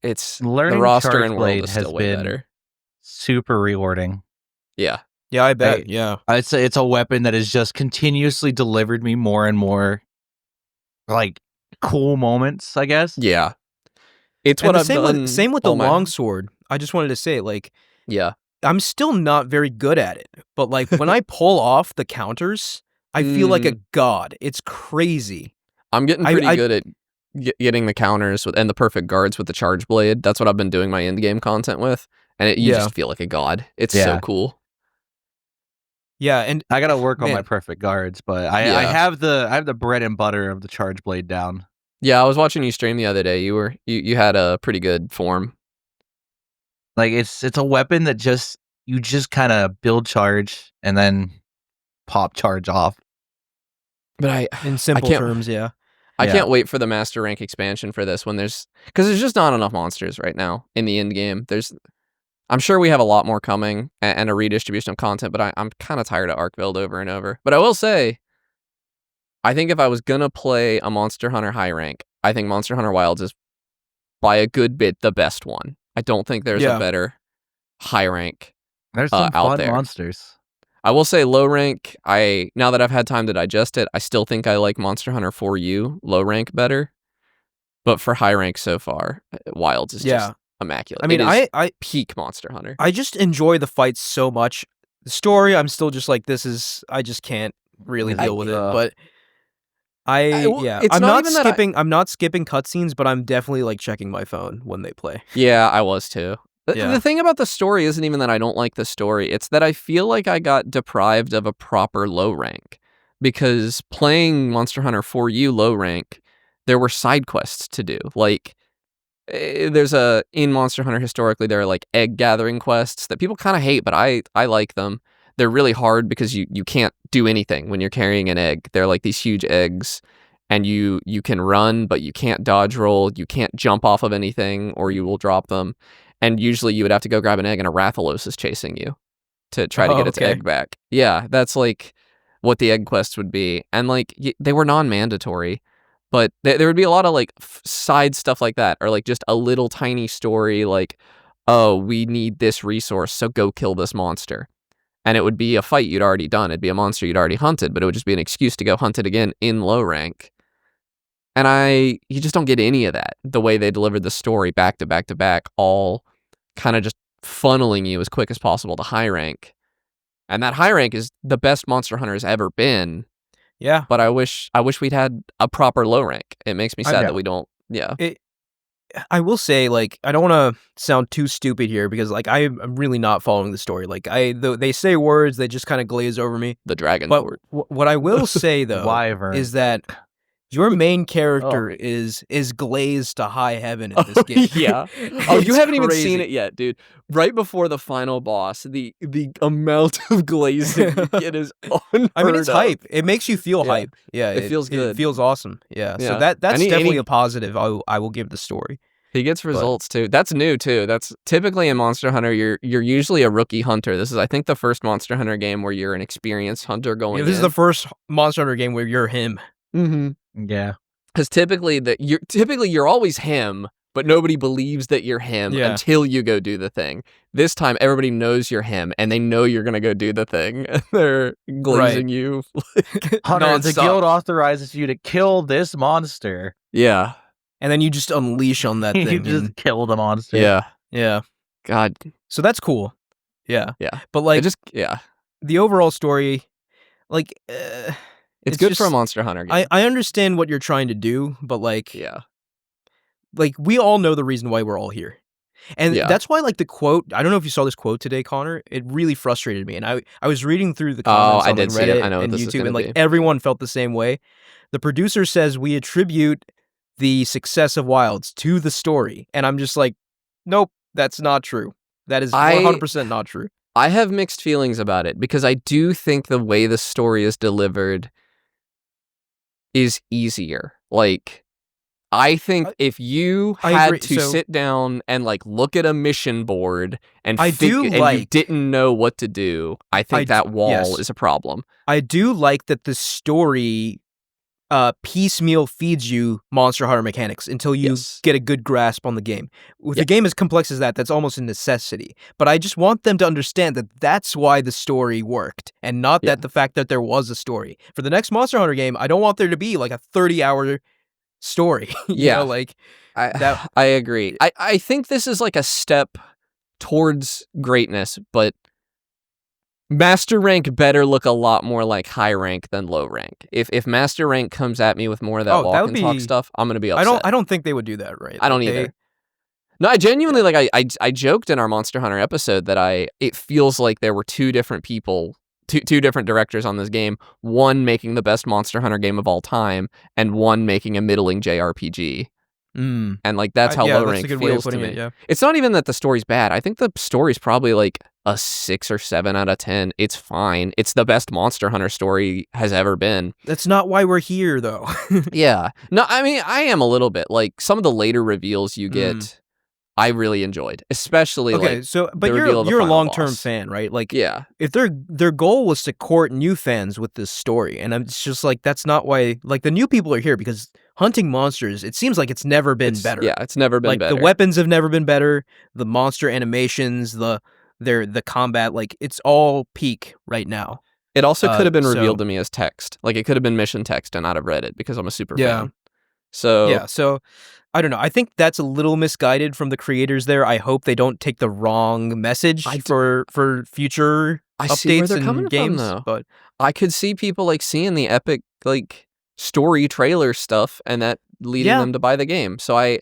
it's learning the roster in World is still way better. Super rewarding. Yeah. Yeah, I bet. I'd say it's a weapon that has just continuously delivered me more and more like cool moments, I guess. Yeah. It's what I've done. Same with the longsword. I just wanted to say, like, yeah, I'm still not very good at it, but like when I pull off the counters, I feel like a god. It's crazy. I'm getting pretty good at getting the counters and the perfect guards with the charge blade. That's what I've been doing my end game content with, and you just feel like a god. It's so cool. Yeah, and I gotta work on my perfect guards, but I have the bread and butter of the charge blade down. Yeah, I was watching you stream the other day. You had a pretty good form. Like it's a weapon that you just kind of build charge and then pop charge off. But in simple terms, I can't wait for the master rank expansion for this because there's just not enough monsters right now in the end game. I'm sure we have a lot more coming and a redistribution of content, but I'm kind of tired of Arkveld over and over. But I will say, I think if I was gonna play a Monster Hunter high rank, I think Monster Hunter Wilds is by a good bit the best one. I don't think there's a better high rank. There's some out fun there. monsters. I will say low rank, now that I've had time to digest it, I still think I like Monster Hunter 4U low rank better. But for high rank so far, Wilds is just immaculate. I mean, I peak Monster Hunter. I just enjoy the fights so much. The story, I'm still just like, I just can't really deal with it. But I'm not skipping cutscenes, but I'm definitely like checking my phone when they play. Yeah, I was too. The thing about the story isn't even that I don't like the story. It's that I feel like I got deprived of a proper low rank, because playing Monster Hunter 4U low rank, there were side quests to do. Like, in Monster Hunter historically, there are like egg gathering quests that people kind of hate, but I like them. They're really hard because you can't do anything when you're carrying an egg. They're like these huge eggs, and you can run, but you can't dodge roll. You can't jump off of anything, or you will drop them. And usually you would have to go grab an egg, and a Rathalos is chasing you to try to get its egg back. Yeah, that's like what the egg quests would be. And like they were non-mandatory, but there would be a lot of like side stuff like that, or like just a little tiny story like, oh, we need this resource, so go kill this monster. And it would be a fight you'd already done. It'd be a monster you'd already hunted, but it would just be an excuse to go hunt it again in low rank. And you just don't get any of that. The way they delivered the story back to back to back, all kind of just funneling you as quick as possible to high rank. And that high rank is the best Monster Hunter has ever been. Yeah. But I wish we'd had a proper low rank. It makes me sad that we don't. Yeah. I will say, like, I don't want to sound too stupid here because, like, I'm really not following the story. Like, they say words that just kind of glaze over me. The dragon But court. what I will say though Wyvern. is that your main character is glazed to high heaven in this game. Yeah. Oh, you haven't even seen it yet, dude. Right before the final boss, the amount of glazing you get is unheard I mean, it's of. hype. It makes you feel hype. Yeah, it feels good. It feels awesome. Yeah. Yeah. So that's definitely he, a positive I will give the story. He gets results too. That's new too. That's typically in Monster Hunter, you're usually a rookie hunter. This is, I think, the first Monster Hunter game where you're an experienced hunter going. This is the first Monster Hunter game where you're him. Mm-hmm. Yeah. Because typically you're always him, but nobody believes that you're him until you go do the thing. This time, everybody knows you're him, and they know you're gonna go do the thing. And they're glazing you. Hunter, the guild authorizes you to kill this monster. Yeah. And then you just unleash on that thing. You just kill the monster. Yeah. Yeah. God. So that's cool. Yeah. Yeah. But like, yeah. The overall story, like, it's good for a Monster Hunter game. I understand what you're trying to do, but like, yeah. Like, we all know the reason why we're all here. And that's why, like, the quote, I don't know if you saw this quote today, Connor, it really frustrated me. And I was reading through the comments on like, Reddit and YouTube, and like everyone felt the same way. The producer says we attribute the success of Wilds to the story. And I'm just like, nope, that's not true. That is 100% not true. I have mixed feelings about it because I do think the way the story is delivered is easier. Like, I think if you had to sit down and like look at a mission board and you didn't know what to do, I think that wall is a problem. I do like that the story piecemeal feeds you Monster Hunter mechanics until you get a good grasp on the game. With a game as complex as that, that's almost a necessity. But I just want them to understand that that's why the story worked, and not that the fact that there was a story. For the next Monster Hunter game, I don't want there to be like a 30-hour story. You know, like I agree. I think this is like a step towards greatness, but Master Rank better look a lot more like high rank than low rank. If Master Rank comes at me with more of that walk and talk stuff, I'm gonna be upset. I don't think they would do that, right? I don't either. No, I genuinely like I joked in our Monster Hunter episode that it feels like there were two different people, two different directors on this game, one making the best Monster Hunter game of all time and one making a middling JRPG. And like that's how low rank feels to me. It's not even that the story's bad. I think the story's probably like a 6 or 7 out of 10. It's fine. It's the best Monster Hunter story has ever been. That's not why we're here, though. Yeah. No, I mean, I am a little bit. Like, some of the later reveals you get, I really enjoyed. Especially, but you're a long-term fan, right? Like, if their goal was to court new fans with this story, and it's just like, that's not why, like, the new people are here because hunting monsters, it seems like it's never been better. Yeah, it's never been better. Like, the weapons have never been better, the monster animations, the combat, like, it's all peak right now. It also could have been revealed to me as text. Like, it could have been mission text and not have read it because I'm a super fan. So I don't know. I think that's a little misguided from the creators there. I hope they don't take the wrong message for future updates and games. From, though. But I could see people like seeing the epic like story trailer stuff and that leading them to buy the game. So I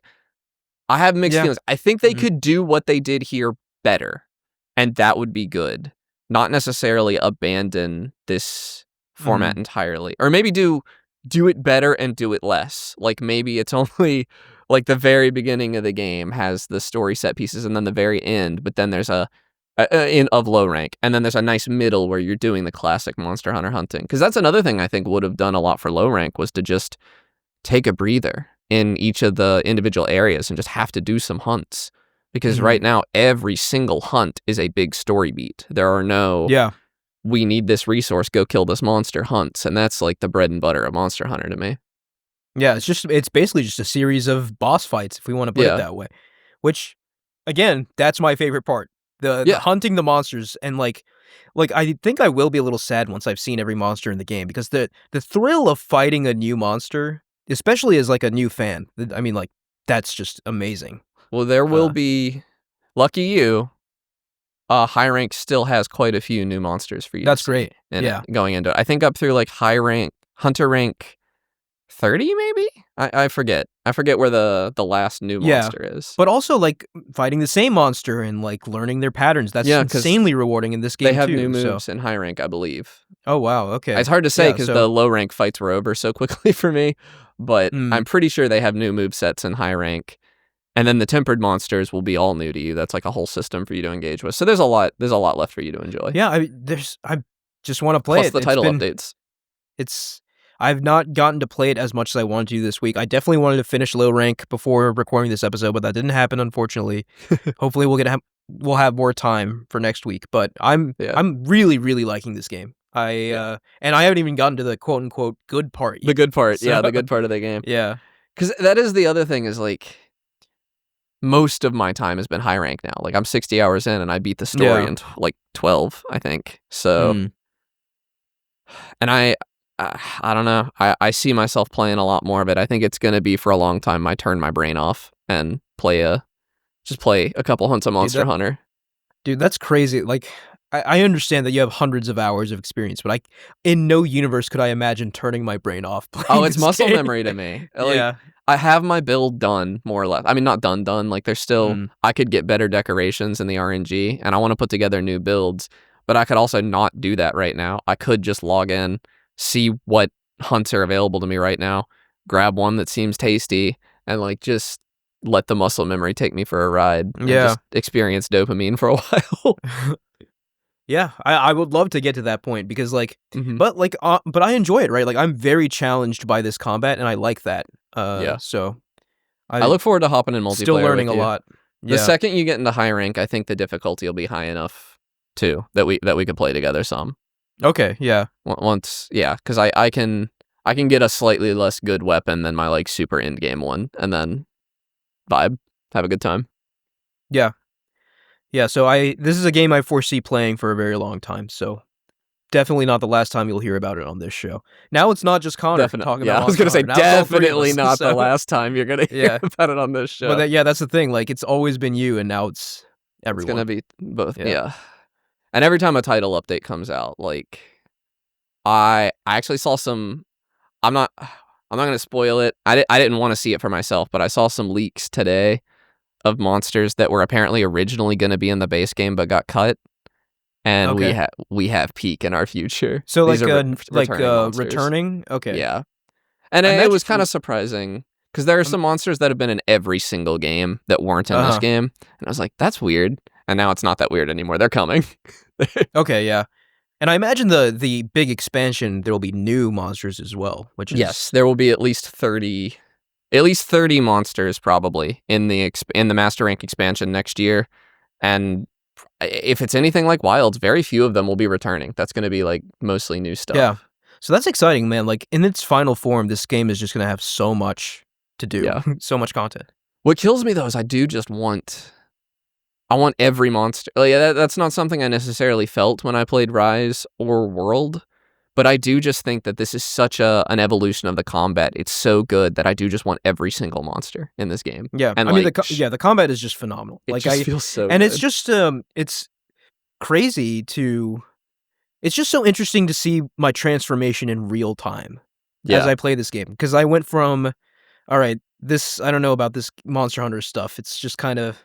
have mixed feelings. I think they could do what they did here better. And that would be good. Not necessarily abandon this format entirely. Or maybe do it better and do it less. Like maybe it's only like the very beginning of the game has the story set pieces and then the very end, but then there's of low rank. And then there's a nice middle where you're doing the classic Monster Hunter hunting. Because that's another thing I think would have done a lot for low rank was to just take a breather in each of the individual areas and just have to do some hunts. Because right now, every single hunt is a big story beat. There are no, we need this resource, go kill this monster hunts. And that's like the bread and butter of Monster Hunter to me. Yeah, it's basically just a series of boss fights, if we want to put it that way. Which, again, that's my favorite part. The hunting the monsters. And like I think I will be a little sad once I've seen every monster in the game. Because the thrill of fighting a new monster, especially as like a new fan, I mean, like, that's just amazing. Well, there will be, lucky you, high rank still has quite a few new monsters for you. That's great. Going into it. I think up through like high rank, hunter rank 30 maybe? I forget. I forget where the last new monster is. But also, like, fighting the same monster and, like, learning their patterns. That's insanely rewarding in this game, they have too, new moves in high rank, I believe. Oh, wow, okay. It's hard to say because the low rank fights were over so quickly for me, but I'm pretty sure they have new movesets in high rank. And then the tempered monsters will be all new to you. That's like a whole system for you to engage with. So there's a lot left for you to enjoy. Yeah, I just want to play Plus it. the title updates. I've not gotten to play it as much as I wanted to this week. I definitely wanted to finish low rank before recording this episode, but that didn't happen, unfortunately. Hopefully we'll have more time for next week. But I'm really, really liking this game. And I haven't even gotten to the quote unquote good part yet. The good part, so, the good part of the game. Yeah. Because that is the other thing is like most of my time has been high rank now. Like I'm 60 hours in and I beat the story in like 12, I think. So and I don't know. I see myself playing a lot more of it. I think it's going to be for a long time I turn my brain off and play a couple hunts of Monster Hunter. Dude, that's crazy. Like, I understand that you have hundreds of hours of experience, but in no universe could I imagine turning my brain off playing it's muscle memory to me. Like, I have my build done, more or less. I mean, not done. Like, there's still... I could get better decorations in the RNG, and I want to put together new builds, but I could also not do that right now. I could just log in, see what hunts are available to me right now, grab one that seems tasty, and like just let the muscle memory take me for a ride and just experience dopamine for a while. Yeah, I would love to get to that point because like but I enjoy it, right? Like I'm very challenged by this combat and I like that. So I look forward to hopping in multiplayer. Still learning a lot. The second you get into high rank, I think the difficulty will be high enough too that we could play together some. Okay, yeah. Once, because I can get a slightly less good weapon than my like super end game one, and then vibe, have a good time. Yeah, so this is a game I foresee playing for a very long time. So definitely not the last time you'll hear about it on this show. Now it's not just Connor talking about. I was gonna say definitely not the last time you're gonna hear about it on this show. But that's the thing. Like it's always been you, and now it's everyone. It's gonna be both. Yeah. And every time a title update comes out, like I actually saw some. I'm not gonna spoil it. I didn't want to see it for myself, but I saw some leaks today of monsters that were apparently originally going to be in the base game but got cut, and we have peak in our future. So returning. Okay, yeah, and it was kind of surprising because there are some monsters that have been in every single game that weren't in this game, and I was like, that's weird. And now it's not that weird anymore. They're coming. Okay, yeah. And I imagine the big expansion, there will be new monsters as well. Yes, there will be at least 30 monsters probably in the Master Rank expansion next year. And if it's anything like Wilds, very few of them will be returning. That's going to be like mostly new stuff. Yeah. So that's exciting, man. Like in its final form, this game is just going to have so much to do. Yeah. So much content. What kills me though is I want every monster. Like, that's not something I necessarily felt when I played Rise or World, but I do just think that this is such an evolution of the combat. It's so good that I do just want every single monster in this game. Yeah, and I mean, the combat is just phenomenal. It just feels so and good. It's just it's crazy to. It's just so interesting to see my transformation in real time as I play this game because I went from, all right, I don't know about this Monster Hunter stuff. It's just kind of.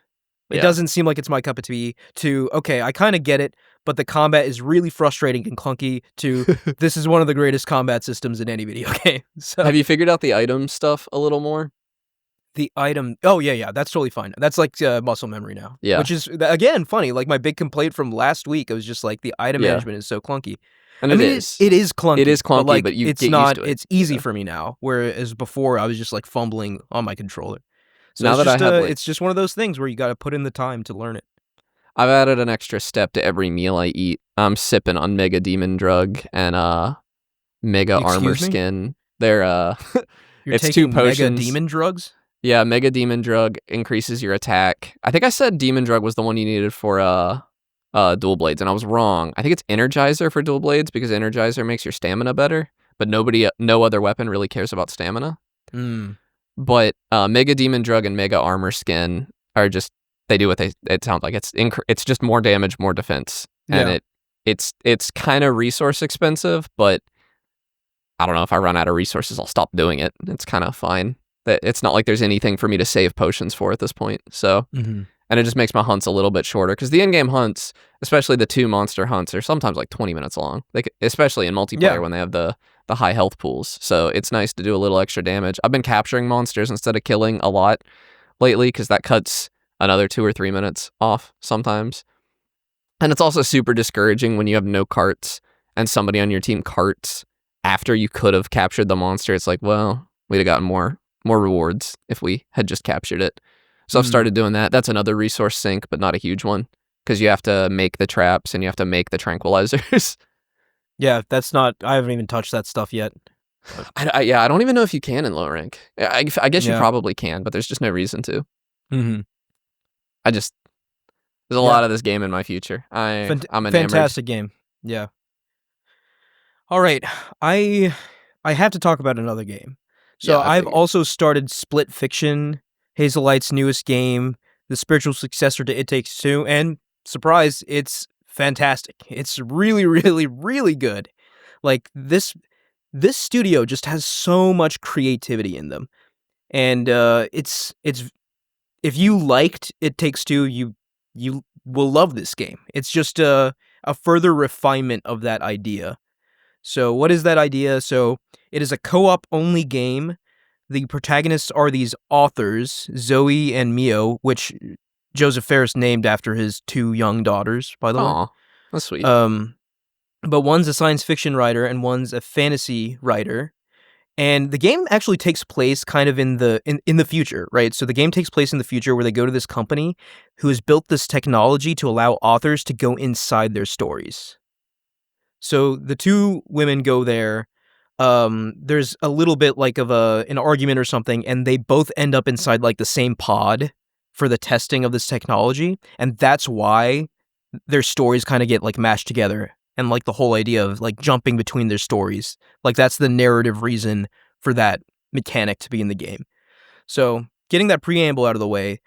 It doesn't seem like it's my cup of tea, to, okay, I kind of get it, but the combat is really frustrating and clunky, to, this is one of the greatest combat systems in any video game. So, have you figured out the item stuff a little more? The item... Oh, yeah, that's totally fine. That's like muscle memory now. Yeah. Which is, again, funny. Like, my big complaint from last week, it was just like, the item management is so clunky. And it is. It is clunky. It is clunky, but it's not... It's easy for me now, whereas before, I was just like fumbling on my controller. So now it's just one of those things where you got to put in the time to learn it. I've added an extra step to every meal I eat. I'm sipping on Mega Demon Drug and Mega Armor Skin. They're You're it's taking 2 potions. Mega Demon Drugs? Yeah, Mega Demon Drug increases your attack. I think I said Demon Drug was the one you needed for Dual Blades, and I was wrong. I think it's Energizer for Dual Blades because Energizer makes your stamina better, but no other weapon really cares about stamina. But Mega Demon Drug and Mega Armor Skin are just, they do what it sounds like. It's just more damage, more defense. And it's kind of resource expensive, but I don't know, if I run out of resources, I'll stop doing it. It's kind of fine. It's not like there's anything for me to save potions for at this point. So, and it just makes my hunts a little bit shorter because the in-game hunts, especially the 2 monster hunts, are sometimes like 20 minutes long. Especially in multiplayer when they have the high health pools. So it's nice to do a little extra damage. I've been capturing monsters instead of killing a lot lately because that cuts another 2 or 3 minutes off sometimes. And it's also super discouraging when you have no carts and somebody on your team carts after you could have captured the monster. It's like, well, we'd have gotten more rewards if we had just captured it. So I've started doing that. That's another resource sink, but not a huge one because you have to make the traps and you have to make the tranquilizers. Yeah, that's not... I haven't even touched that stuff yet. I don't even know if you can in low rank. I guess you probably can, but there's just no reason to. There's a lot of this game in my future. I'm enamored. Fantastic game. Yeah. All right. I have to talk about another game. So I've also started Split Fiction, Hazellight's newest game, the spiritual successor to It Takes Two, and surprise, it's fantastic. It's really, really, really good. Like this studio just has so much creativity in them. And it's if you liked It Takes Two, you will love this game. It's just a further refinement of that idea. So what is that idea? So it is a co-op only game. The protagonists are these authors, Zoe and Mio, which Joseph Ferris named after his 2 young daughters, by the way. Aw, that's sweet. But one's a science fiction writer and one's a fantasy writer. And the game actually takes place kind of in the future, right? So the game takes place in the future where they go to this company who has built this technology to allow authors to go inside their stories. So the 2 women go there. There's a little bit like of an argument or something, and they both end up inside like the same pod for the testing of this technology, and that's why their stories kind of get like mashed together, and like the whole idea of like jumping between their stories, like that's the narrative reason for that mechanic to be in the game. So getting that preamble out of the way,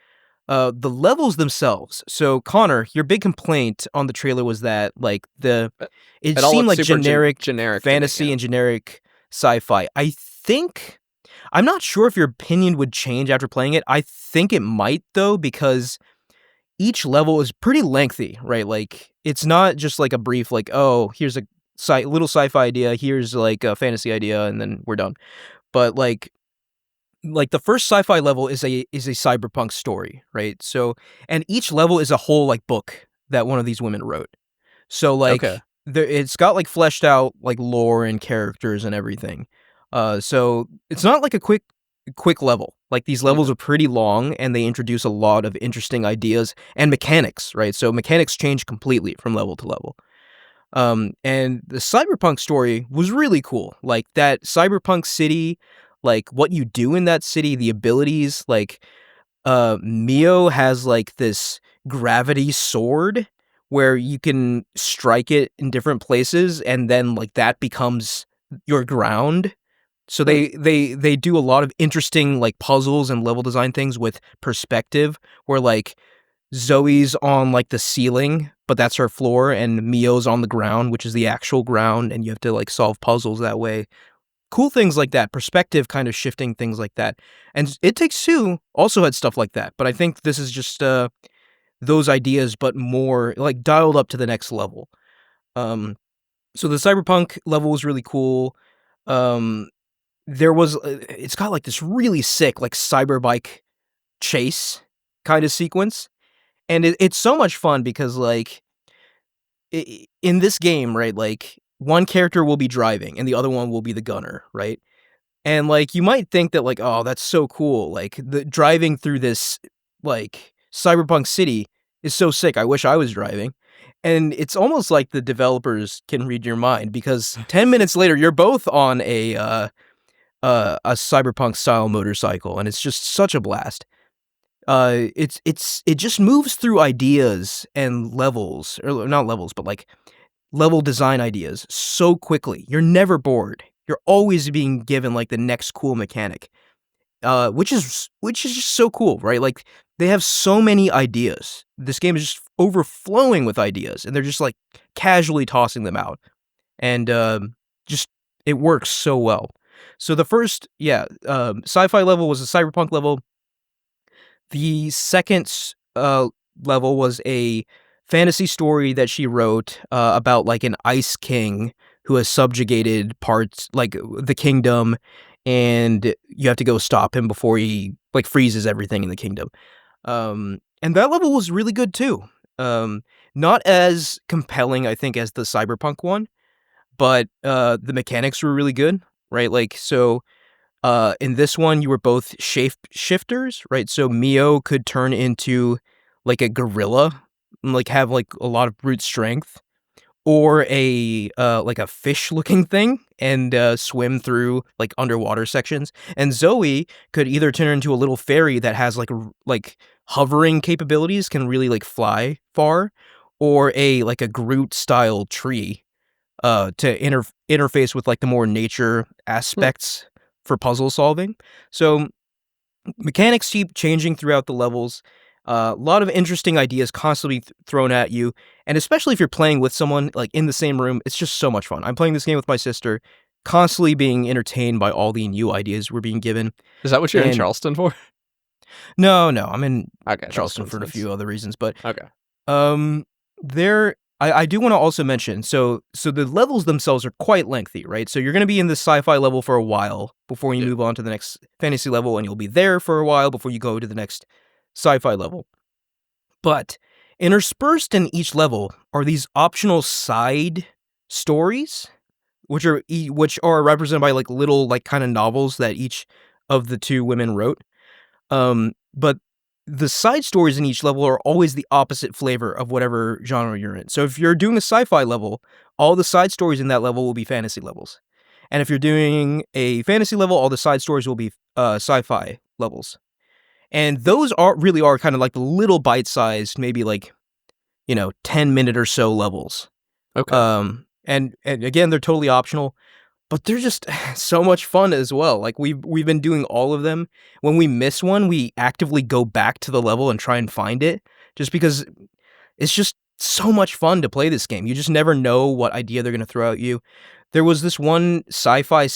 the levels themselves. So Connor, your big complaint on the trailer was that like it seemed like generic fantasy and generic sci-fi. I'm not sure if your opinion would change after playing it. I think it might though, because each level is pretty lengthy, right? Like it's not just like a brief like, oh, here's a little sci-fi idea, here's like a fantasy idea, and then we're done. But like the first sci-fi level is a cyberpunk story, right? So, and each level is a whole like book that one of these women wrote. So like it's got like fleshed out like lore and characters and everything. So it's not like a quick level. Like these levels are pretty long and they introduce a lot of interesting ideas and mechanics, right? So mechanics change completely from level to level. And the cyberpunk story was really cool. Like that cyberpunk city, like what you do in that city, the abilities, like Mio has like this gravity sword where you can strike it in different places and then like that becomes your ground. So they do a lot of interesting like puzzles and level design things with perspective where like Zoe's on like the ceiling, but that's her floor, and Mio's on the ground, which is the actual ground, and you have to like solve puzzles that way. Cool things like that, perspective kind of shifting things like that. And It Takes Two also had stuff like that, but I think this is just those ideas, but more like dialed up to the next level. So the cyberpunk level was really cool. It's got like this really sick like cyberbike chase kind of sequence, and it's so much fun because like in this game, right, like one character will be driving and the other one will be the gunner, right? And like you might think that like, oh, that's so cool, like the driving through this like cyberpunk city is so sick, I wish I was driving. And it's almost like the developers can read your mind because 10 minutes later you're both on a cyberpunk style motorcycle, and it's just such a blast. It just moves through ideas and levels, or not levels, but like level design ideas so quickly. You're never bored. You're always being given like the next cool mechanic, which is just so cool, right? Like they have so many ideas. This game is just overflowing with ideas, and they're just like casually tossing them out, and just It works so well. So the first, sci-fi level was a cyberpunk level. The second level was a fantasy story that she wrote about like an ice king who has subjugated parts like the kingdom, and you have to go stop him before he like freezes everything in the kingdom. And that level was really good too. Not as compelling, I think, as the cyberpunk one, but the mechanics were really good, right? Like so. In this one, you were both shifters, right? So Mio could turn into like a gorilla, and, like have like a lot of brute strength, or a like a fish-looking thing and swim through like underwater sections. And Zoe could either turn into a little fairy that has like hovering capabilities, can really like fly far, or a like a Groot-style tree to interface with like the more nature aspects for puzzle solving. So mechanics keep changing throughout the levels. A lot of interesting ideas constantly thrown at you, and especially if you're playing with someone like in the same room, it's just so much fun. I'm playing this game with my sister, constantly being entertained by all the new ideas we're being given. Is that what you're in Charleston for? No, I'm in Charleston for a few other reasons, but there. I do want to also mention, so the levels themselves are quite lengthy, right? So you're going to be in this sci-fi level for a while before you move on to the next fantasy level, and you'll be there for a while before you go to the next sci-fi level. But interspersed in each level are these optional side stories, which are represented by like little like kind of novels that each of the two women wrote. But the side stories in each level are always the opposite flavor of whatever genre you're in. So if you're doing a sci-fi level, all the side stories in that level will be fantasy levels. And if you're doing a fantasy level, all the side stories will be sci-fi levels. And those are kind of like the little bite-sized, maybe like, 10-minute or so levels. Okay. And again, they're totally optional, but they're just so much fun as well. Like we've been doing all of them. When we miss one, we actively go back to the level and try and find it, just because it's just so much fun to play this game. You just never know what idea they're going to throw at you. There was this one sci-fi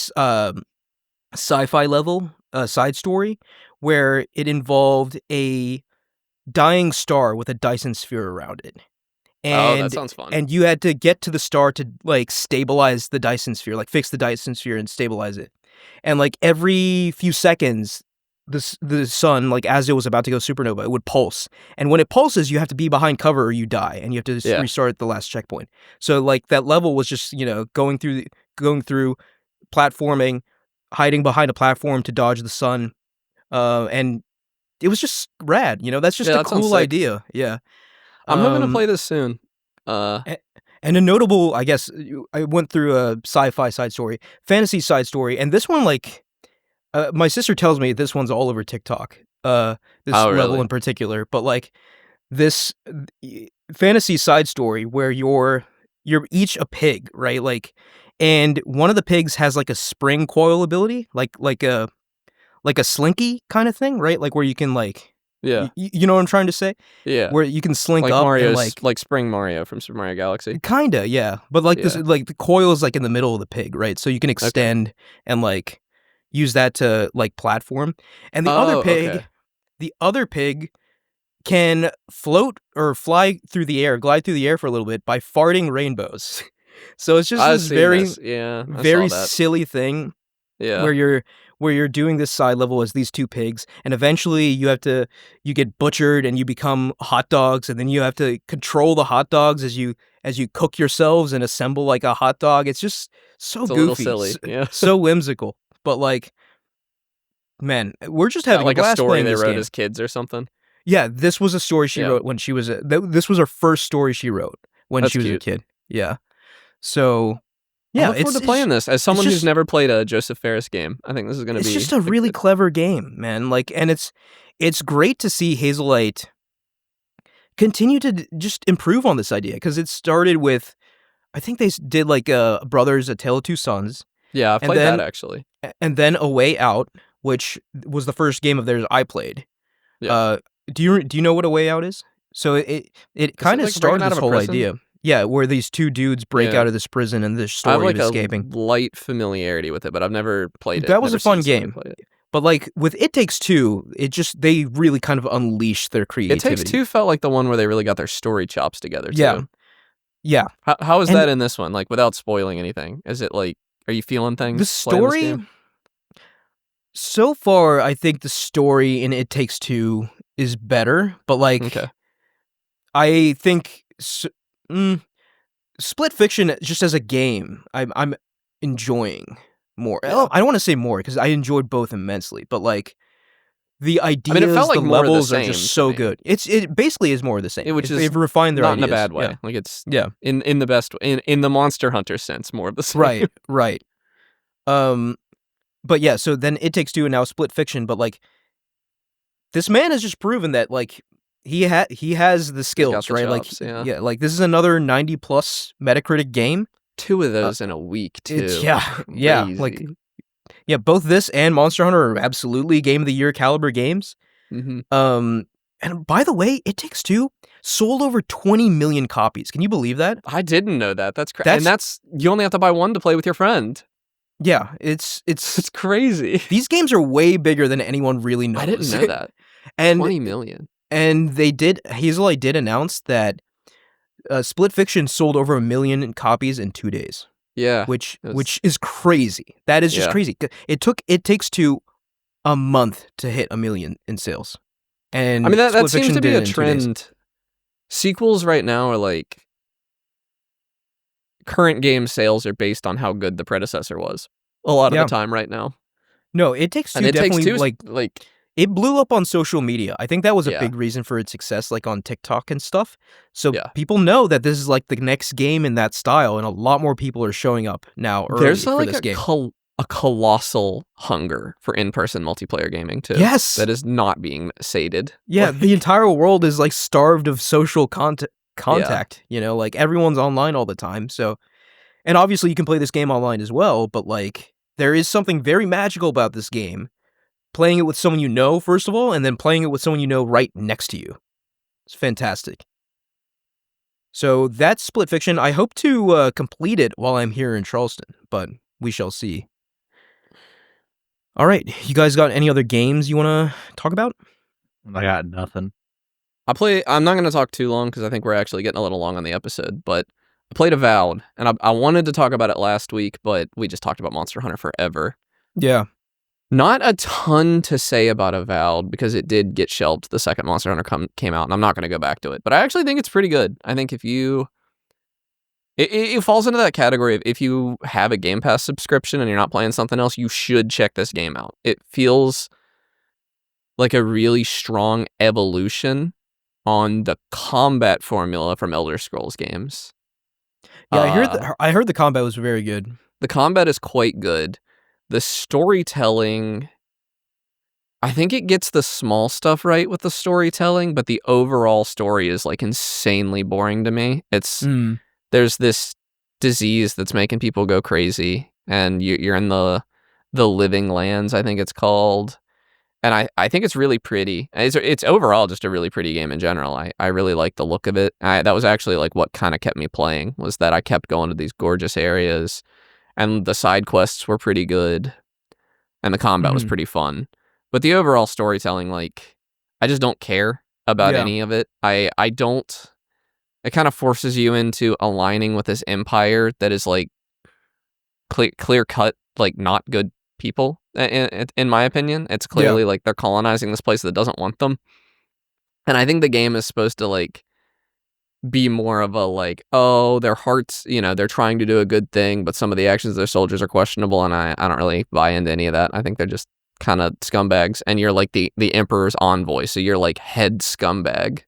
level side story where it involved a dying star with a Dyson sphere around it. And, that sounds fun. And you had to get to the star to like stabilize the Dyson sphere, like fix the Dyson sphere and stabilize it. And like every few seconds, the sun, like as it was about to go supernova, it would pulse. And when it pulses, you have to be behind cover or you die, and you have to restart at the last checkpoint. So like that level was just going through platforming, hiding behind a platform to dodge the sun, and it was just rad. That's just a cool idea. Yeah. I'm hoping to play this soon. And a notable, I guess, I went through a sci-fi side story, fantasy side story, and this one, like, my sister tells me this one's all over TikTok, this level in particular, but, like, this fantasy side story where you're each a pig, right? Like, and one of the pigs has, like, a spring coil ability, like a slinky kind of thing, right? Like, where you can, like... Yeah. You know what I'm trying to say? Yeah. Where you can slink like up Mario's, and like Spring Mario from Super Mario Galaxy. Kinda, yeah. But like this, like the coil is like in the middle of the pig, right? So you can extend and like use that to like platform. And the other pig can float or fly through the air, glide through the air for a little bit by farting rainbows. So it's just this very silly thing. Yeah. Where you're doing this side level as these two pigs, and eventually you get butchered and you become hot dogs, and then you have to control the hot dogs as you cook yourselves and assemble like a hot dog. It's just so goofy, a little silly, so whimsical. But like, man, we're just having like a blast story playing they this wrote game. as kids or something. Yeah, this was a story she wrote when she was this was her first story she wrote when she was a kid. Yeah, so. Yeah, I look forward to playing this. As someone who's never played a Joseph Ferris game, I think this is going to be... It's just a really clever game, man. Like, and it's great to see Hazelight continue to just improve on this idea, because it started with, I think they did like Brothers: A Tale of Two Sons. Yeah, I've played that actually. And then A Way Out, which was the first game of theirs I played. Yeah. Do you know what A Way Out is? So it kind of started this whole idea. Yeah, where these two dudes break Yeah. out of this prison and the I have story like of escaping. a light familiarity with it, but I've never played it. That was Never a fun seen somebody game. play it. But like with It Takes Two, they really kind of unleashed their It creativity. Takes Two felt like the one where they really got their story chops together too. Yeah. Yeah. How is And that in this one? Like without spoiling anything, is it like, are you feeling things? the playing this story, game? so far, I think the story in It Takes Two is better, but like, Okay. I think Split Fiction just as a game, I'm enjoying more. Yeah. I don't want to say more because I enjoyed both immensely, but like the ideas, I mean, it felt like the more of the levels are same just to so me. good. It basically is more of the same. Which is They've refined their not ideas. in a bad way. Yeah. Like it's Yeah. in the best in the Monster Hunter sense, more of the same. Right. But yeah, so then It Takes Two and now Split Fiction, but like this man has just proven that like he has the skills, the right? chops, like yeah. like this is another 90 plus Metacritic game. 2 of those in a week too. Yeah, like both this and Monster Hunter are absolutely Game of the Year caliber games. Mm-hmm. And by the way, It Takes Two sold over 20 million copies. Can you believe that? I didn't know that. That's crazy. And that's you only have to buy one to play with your friend. Yeah, it's crazy. These games are way bigger than anyone really knows. I didn't know that. And 20 million. And Hazelight did announce that Split Fiction sold over 1 million copies in 2 days. Yeah. Which is crazy. That is just crazy. It takes Two a month to hit 1 million in sales. And I mean, that Split seems Fiction to be did a it in 2 days. trend. Sequels right now are like current game sales are based on how good the predecessor was. A lot of the time right now. No, It Takes Two and definitely Takes Two, like it blew up on social media. I think that was a big reason for its success, like on TikTok and stuff. So people know that this is like the next game in that style, and a lot more people are showing up now early there's for like this game. A colossal hunger for in-person multiplayer gaming too. Yes, that is not being sated. Yeah, the entire world is like starved of social contact. You know, like everyone's online all the time. So, and obviously you can play this game online as well. But like, there is something very magical about this game. Playing it with someone you know, first of all, and then playing it with someone you know right next to you. It's fantastic. So that's Split Fiction. I hope to complete it while I'm here in Charleston, but we shall see. All right, you guys got any other games you want to talk about? I got nothing. I'm not going to talk too long because I think we're actually getting a little long on the episode, but I played Avowed, and I wanted to talk about it last week, but we just talked about Monster Hunter forever. Yeah. Not a ton to say about Avowed because it did get shelved the second Monster Hunter came out, and I'm not going to go back to it. But I actually think it's pretty good. I think if you... It falls into that category of if you have a Game Pass subscription and you're not playing something else, you should check this game out. It feels like a really strong evolution on the combat formula from Elder Scrolls games. Yeah, I heard the combat was very good. The combat is quite good. The storytelling, I think it gets the small stuff right with the storytelling, but the overall story is like insanely boring to me. There's this disease that's making people go crazy, and you're in the Living Lands, I think it's called. And I think it's really pretty. It's overall just a really pretty game in general. I really like the look of it. That was actually like what kind of kept me playing, was that I kept going to these gorgeous areas, and the side quests were pretty good, and the combat was pretty fun. But the overall storytelling, like, I just don't care about any of it. I don't... It kind of forces you into aligning with this empire that is like clear cut, like not good people. In my opinion, it's clearly like they're colonizing this place that doesn't want them. And I think the game is supposed to like be more of a like, oh, their hearts, they're trying to do a good thing, but some of the actions of their soldiers are questionable, and I don't really buy into any of that. I think they're just kind of scumbags, and you're like the emperor's envoy, so you're like head scumbag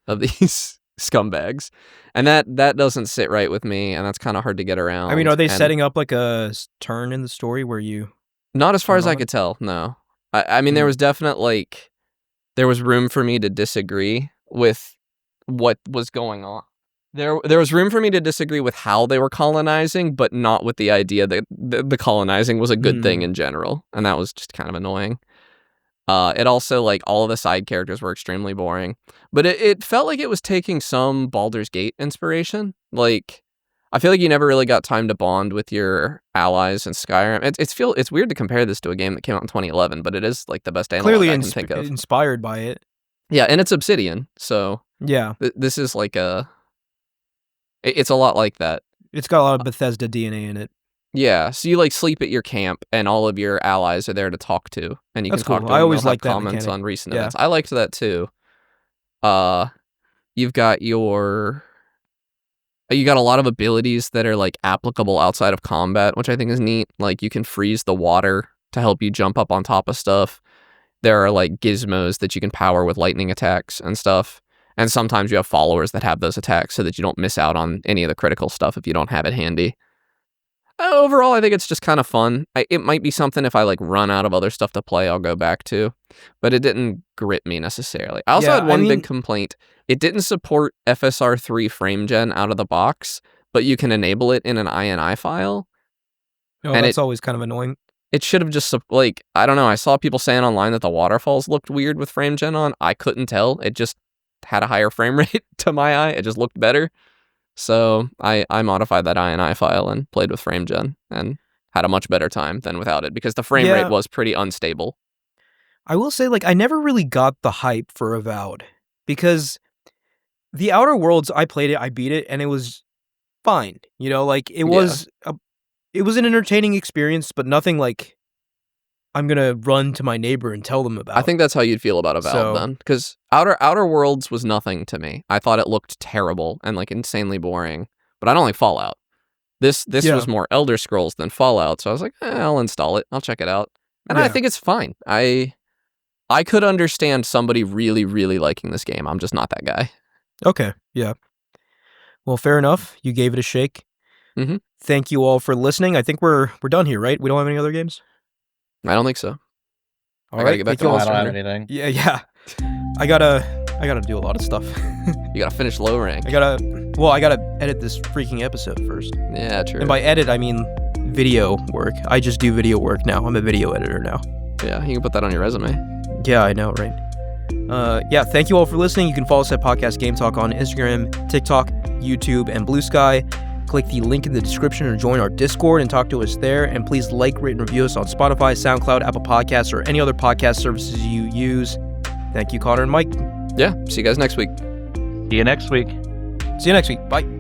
of these scumbags, and that doesn't sit right with me, and that's kind of hard to get around. I mean, are they setting up like a turn in the story where you... Not as far as I could tell, no. I mean, there was there was room for me to disagree with what was going on. There was room for me to disagree with how they were colonizing, but not with the idea that the colonizing was a good thing in general, and that was just kind of annoying. It also, like, all of the side characters were extremely boring. But it felt like it was taking some Baldur's Gate inspiration. Like, I feel like you never really got time to bond with your allies in Skyrim. It's weird to compare this to a game that came out in 2011, but it is, like, the best analog I can think of. Inspired by it. Yeah, and it's Obsidian, so... Yeah. This is like it's a lot like that. It's got a lot of Bethesda DNA in it. Yeah, so you like sleep at your camp, and all of your allies are there to talk to, and you That's can talk cool. to them. I always like that comments mechanic. on recent events. I liked that too. You've got you got a lot of abilities that are like applicable outside of combat, which I think is neat. Like you can freeze the water to help you jump up on top of stuff. There are like gizmos that you can power with lightning attacks and stuff. And sometimes you have followers that have those attacks so that you don't miss out on any of the critical stuff if you don't have it handy. Overall, I think it's just kind of fun. It might be something if I like run out of other stuff to play, I'll go back to. But it didn't grip me necessarily. I also had one big complaint. It didn't support FSR 3 frame gen out of the box, but you can enable it in an INI file. Oh, and that's always kind of annoying. It should have just, like, I don't know. I saw people saying online that the waterfalls looked weird with frame gen on. I couldn't tell. It just had a higher frame rate to my eye. It just looked better. So I modified that INI file and played with frame gen and had a much better time than without it because the frame rate was pretty unstable. I will say, like, I never really got the hype for Avowed because the Outer Worlds, I played it, I beat it, and it was fine. You know, like, it was an entertaining experience, but nothing like I'm going to run to my neighbor and tell them about. I think that's how you'd feel about Avowed then. Because Outer Worlds was nothing to me. I thought it looked terrible and like insanely boring. But I don't like Fallout. This was more Elder Scrolls than Fallout. So I was like, I'll install it. I'll check it out. And I think it's fine. I could understand somebody really, really liking this game. I'm just not that guy. Okay, yeah. Well, fair enough. You gave it a shake. Mm-hmm. Thank you all for listening. I think we're done here, right? We don't have any other games? I don't think so. All right, get back to I don't have anything. Yeah. I gotta do a lot of stuff. You gotta finish low rank. I gotta edit this freaking episode first. Yeah, true. And by edit, I mean video work. I just do video work now. I'm a video editor now. Yeah, you can put that on your resume. Yeah, I know, right? Thank you all for listening. You can follow us at Podcast Game Talk on Instagram, TikTok, YouTube, and Blue Sky. Click the link in the description or join our Discord and talk to us there. And please like, rate, and review us on Spotify, SoundCloud, Apple Podcasts, or any other podcast services you use. Thank you, Connor and Mike. Yeah, see you guys next week. See you next week. See you next week. Bye.